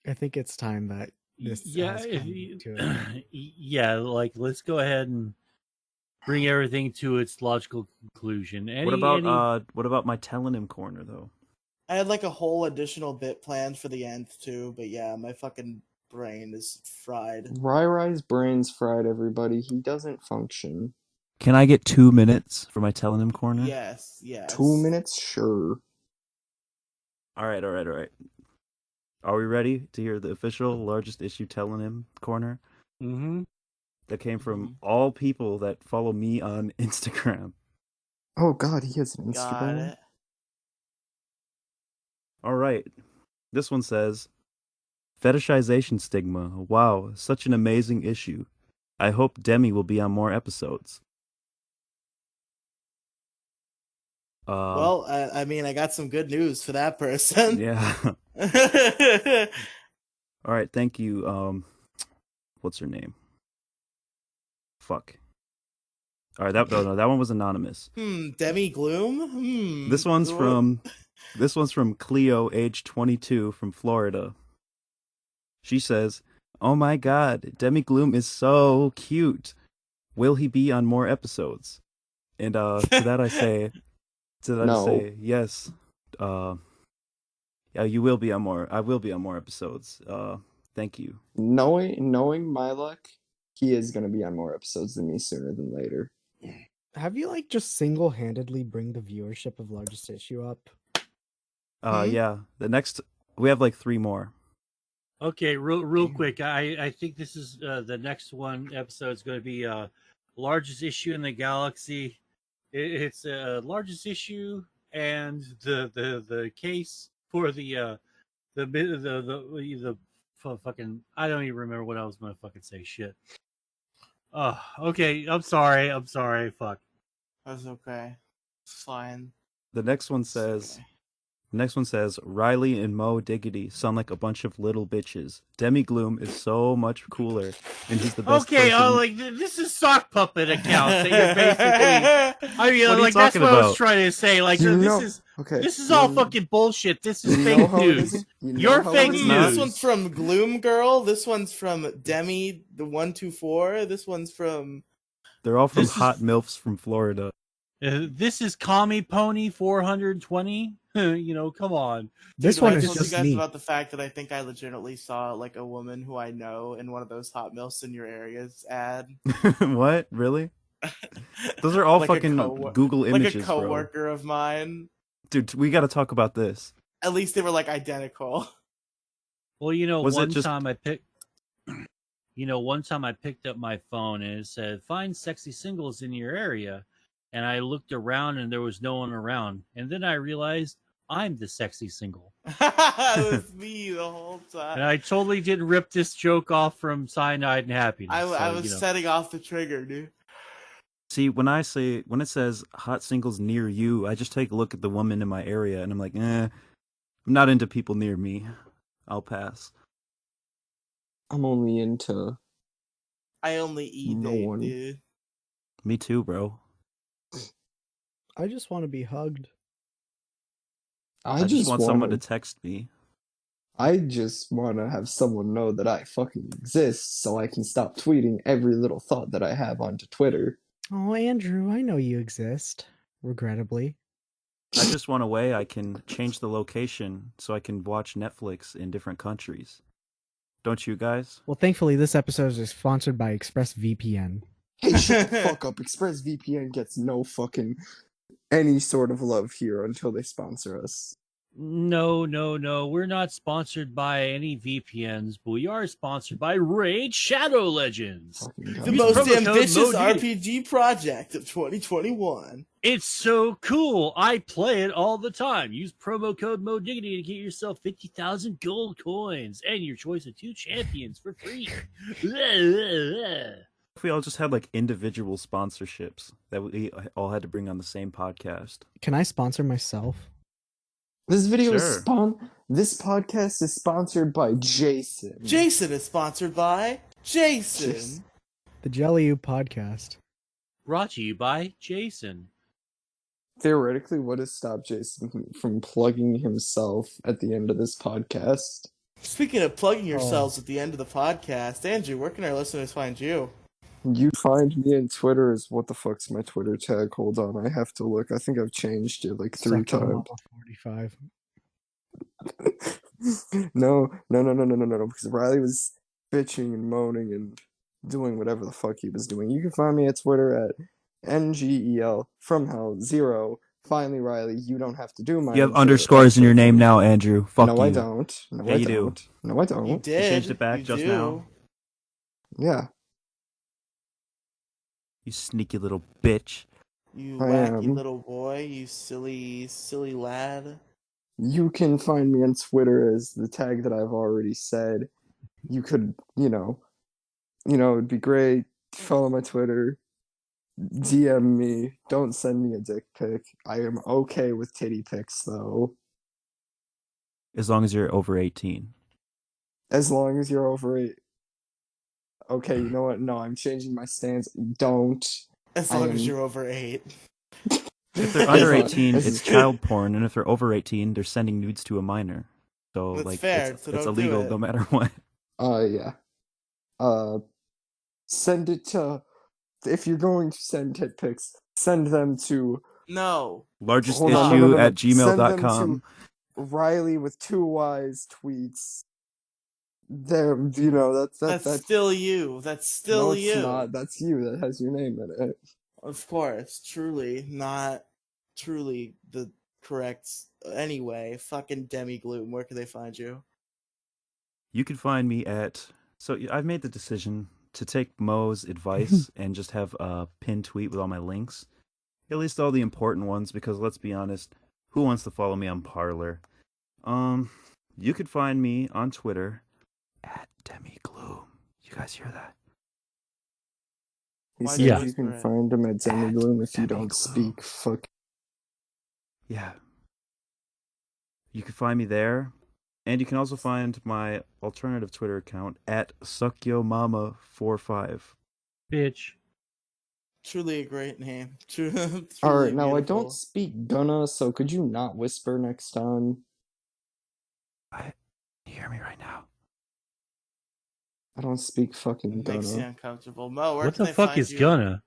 I think it's time that this Yeah, has if come you- to an yeah, like let's go ahead and bring everything to its logical conclusion. What about my telling him corner though? I had like a whole additional bit planned for the end too, but yeah, my fucking brain is fried. Rai's brain's fried, everybody. He doesn't function. Can I get 2 minutes for my telling him corner? Yes, yes. 2 minutes? Sure. All right. Are we ready to hear the official largest issue telling him corner? Mm-hmm. That came from all people that follow me on Instagram. Oh god, he has an Got Instagram? it. All right. This one says, fetishization stigma. Wow, such an amazing issue. I hope Demi will be on more episodes. Well, I mean, I got some good news for that person. Yeah. All right, thank you. What's her name? Fuck. All right, that one was anonymous. Demi Gloom? This one's from Cleo, age 22, from Florida. She says, "Oh my god, Demi Gloom is so cute. Will he be on more episodes?" And to that I say, yes. Yeah, you will be on more. I will be on more episodes. Thank you. Knowing my luck, he is gonna be on more episodes than me sooner than later. Have you like just single-handedly bring the viewership of largest issue up? Yeah. The next we have like 3 more. Okay, real quick. I think this is the next one episode is going to be largest issue in the galaxy. It's largest issue and the case for the fucking I don't even remember what I was going to fucking say. Shit. Oh, okay. I'm sorry. Fuck. That's okay. It's fine. The next one says Riely and Mo Diggity sound like a bunch of little bitches. Demi Gloom is so much cooler, and he's the best Okay, person. like this is sock puppet account that you're basically. I mean, What are you like that's talking what I was about? trying to say. Like this is all fucking bullshit. This is fake news. You're fake it's news. not. This one's from Gloom Girl. This one's from Demi the 124. This one's from. They're all from This is- hot milfs from Florida. This is Kami Pony 420. Come on. This Dude, one I is told you just guys me. about the fact that I think I legitimately saw like a woman who I know in one of those hot milfs in your areas ad. What? Really? Those are all Like a fucking co- Google images, like a coworker of mine. bro. Dude, we got to talk about this. At least they were like identical. Well, Was it one just- time I picked. One time I picked up my phone and it said, "Find sexy singles in your area," and I looked around and there was no one around, and then I realized I'm the sexy single, It was me the whole time. and I totally didn't rip this joke off from Cyanide and Happiness. I was setting off the trigger, dude. See, when it says hot singles near you, I just take a look at the woman in my area and I'm like, I'm not into people near me. I'll pass. I'm only into I only eat No date, one. dude. Me too, bro. I just want to be hugged. I just want someone to text me. I just want to have someone know that I fucking exist so I can stop tweeting every little thought that I have onto Twitter. Oh, Andrew, I know you exist. Regrettably. I just want a way I can change the location so I can watch Netflix in different countries. Don't you guys? Well, thankfully, this episode is sponsored by ExpressVPN. Hey, shut the fuck up. ExpressVPN gets no fucking any sort of love here until they sponsor us. No. We're not sponsored by any VPNs, but we are sponsored by Raid Shadow Legends. Fucking The Use goddamn. most promo code ambitious MODIGGITY. RPG project of 2021. It's so cool. I play it all the time. Use promo code MODIGGITY to get yourself 50,000 gold coins and your choice of 2 champions for free. If we all just had like individual sponsorships that we all had to bring on the same podcast. Can I sponsor myself? This video Sure. This podcast is sponsored by Jason. Jason is sponsored by Jason. Jason. The Jelly U podcast. Brought to you by Jason. Theoretically, what has stopped Jason from plugging himself at the end of this podcast? Speaking of plugging yourselves at the end of the podcast, Andrew, where can our listeners find you? You find me on Twitter as what the fuck's my Twitter tag? Hold on, I have to look. I think I've changed it like 3 Suck your times. mama 45. No, because Riley was bitching and moaning and doing whatever the fuck he was doing. You can find me at Twitter at NGEL from hell 0. Finally, Riley, you don't have to do my You have intro. underscores in your name now, Andrew. Fuck No, you. I don't. No, Yeah, I you do. don't. No, I don't. You did. changed it back You just do. now. Yeah. You sneaky little bitch. You I wacky am. little boy. You silly lad. You can find me on Twitter as the tag that I've already said. You could, it'd be great. Follow my Twitter. DM me. Don't send me a dick pic. I am okay with titty pics, though. As long as you're over 18. As long as you're over 8. Okay, you know what? No, I'm changing my stance. Don't. As I long as am- you're over 8. If they're under long 18, as- it's child porn, and if they're over 18, they're sending nudes to a minor. So That's like fair, it's so don't do illegal it. no matter what. Yeah. Send it to... If you're going to send tit pics, send them to... No. Largest Hold on, issue no. at Send them gmail.com. to Riley with 2 Y's tweets. There, That's still you. That's still no, it's you. not. That's you. That has your name in it. Of course. Truly. Not truly the correct... Anyway, fucking Demi Gloom. Where can they find you? You can find me at... So I've made the decision to take Mo's advice and just have a pinned tweet with all my links. At least all the important ones, because let's be honest, who wants to follow me on Parler? You could find me on Twitter at DemiGloom. You guys hear that? He Why says do you you whisper can it? find him at Demigloom if you At don't Demigloom. speak Yeah. You can find me there. And you can also find my alternative Twitter account at SuckYoMama45. Bitch. Truly a great name. Truly Alright, now I beautiful. don't speak Gunna, so could you not whisper next time? Can you hear me right now? I don't speak fucking It makes you Gunna. uncomfortable. Mo, where What can the they fuck find is you? gonna?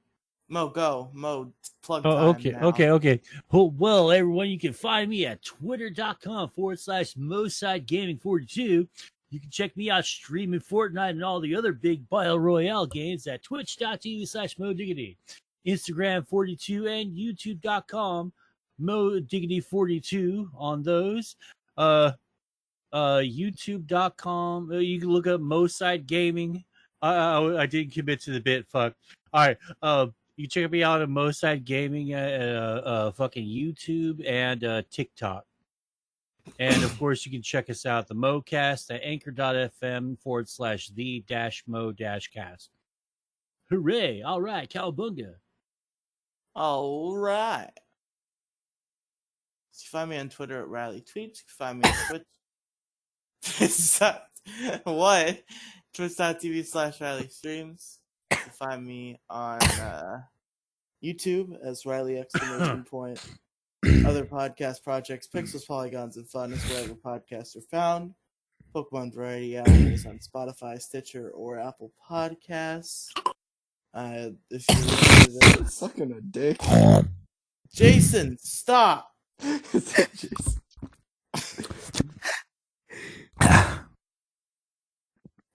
Mo, go. Mo, plug Oh, time okay, now. okay. Well, everyone, you can find me at twitter.com/MosideGaming42. You can check me out streaming Fortnite and all the other big Battle Royale games at twitch.tv/MoDiggity, Instagram 42, and youtube.com MoDiggity42 on those. YouTube.com. You can look up Moside Gaming. I didn't commit to the bit. Fuck. All right. You can check me out on Moside Gaming at fucking YouTube and TikTok. And of course, you can check us out the MoCast at anchor.fm/the-mo-cast. Hooray! All right, cowabunga. All right. So you can find me on Twitter at Riley Tweets. You can find me on Twitch. What? Twitch.tv/Riley Streams. You can find me on YouTube as Riley exclamation point. Other podcast projects, Pixels, Polygons, and Fun is wherever podcasts are found. Pokemon Variety Hour is on Spotify, Stitcher, or Apple Podcasts. If you're listening to this, Sucking a dick. Jason, stop. Jeez.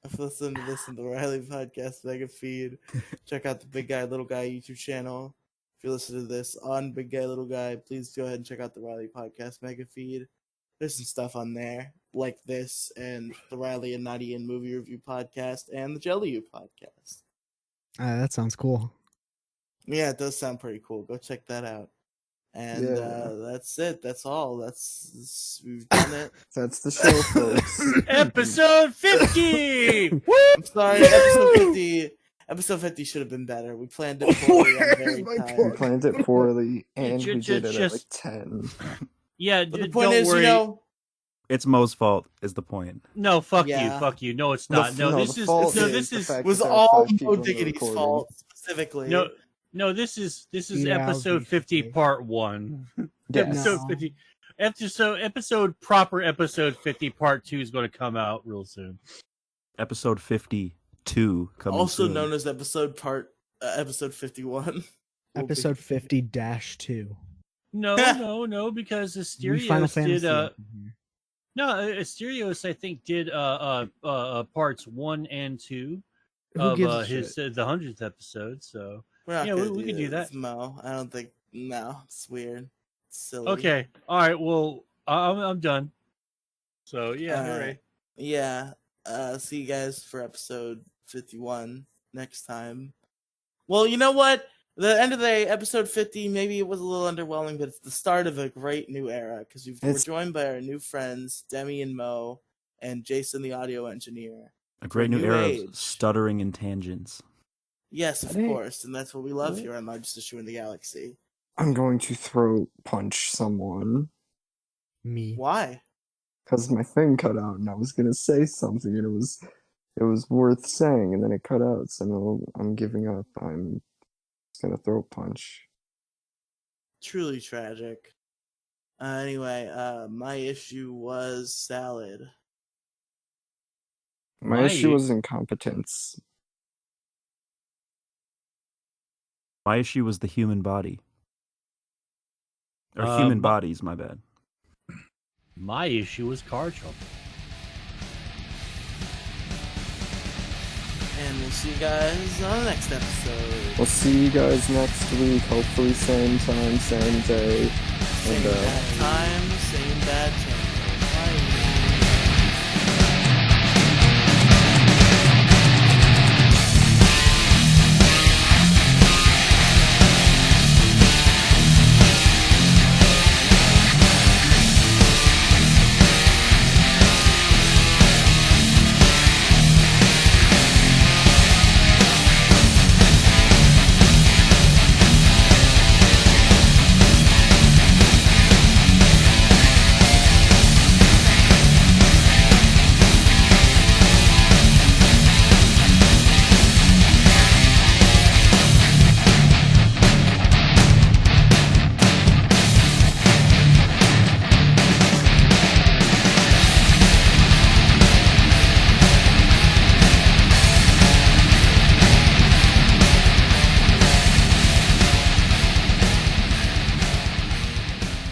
If you listen to this in the Riley Podcast Mega Feed, check out the Big Guy Little Guy YouTube channel. If you listen to this on Big Guy Little Guy, please go ahead and check out the Riley Podcast Mega Feed. There's some stuff on there like this and the Riely and Andrew movie review podcast and the Jelly U podcast. That sounds cool. Yeah, it does sound pretty cool. Go check that out. And that's it. That's all. We've done it. That's the show, folks. Episode 50. I'm sorry, episode 50 should have been better. We planned it poorly. I'm very We tired. planned it poorly, and we did it at like Just- 10. Yeah, But the point don't is, worry. you know, It's Mo's fault. Is the point? No, fuck Yeah. you, fuck you. No, it's not. This is the fact was that there are all 5 people Mo in the Diggity's recording. fault specifically. no. This is Yeah, episode 50, obviously. part 1. Yes. Episode No. 50. Episode 50, part 2 is going to come out real soon. Episode 52 coming also soon. known as episode 51. Episode 50-2. No, because We Asterios Final did Fantasy. Asterios I think did parts 1 and 2 Who of gives a his shit? the 100th episode. So We're not Yeah, gonna we can do that. It's Mo. I don't think. No, it's weird. It's silly. okay, all right. Well, I'm done. So yeah, All all right. right. Yeah. See you guys for episode 51 next time. Well, you know what? The end of the day, episode 50, maybe it was a little underwhelming, but it's the start of a great new era because we're It's- joined by our new friends, Demi and Mo, and Jason, the audio engineer. A great new New era age. of stuttering and tangents. Yes, of Hey. course, and that's what we love here on Largest Issue in the Galaxy. I'm going to throat punch someone Me. Why? because my thing cut out, and I was gonna say something, and it was worth saying, and then it cut out. So no, I'm giving up. I'm just gonna throat punch. Truly tragic. Anyway, my issue was salad. My My- issue was incompetence. My issue was the human body. Or Uh, human my- bodies, my bad. My issue was car trouble. And we'll see you guys on the next episode. We'll see you guys next week. Hopefully, same time, same day. Same And bad time, same bad chance.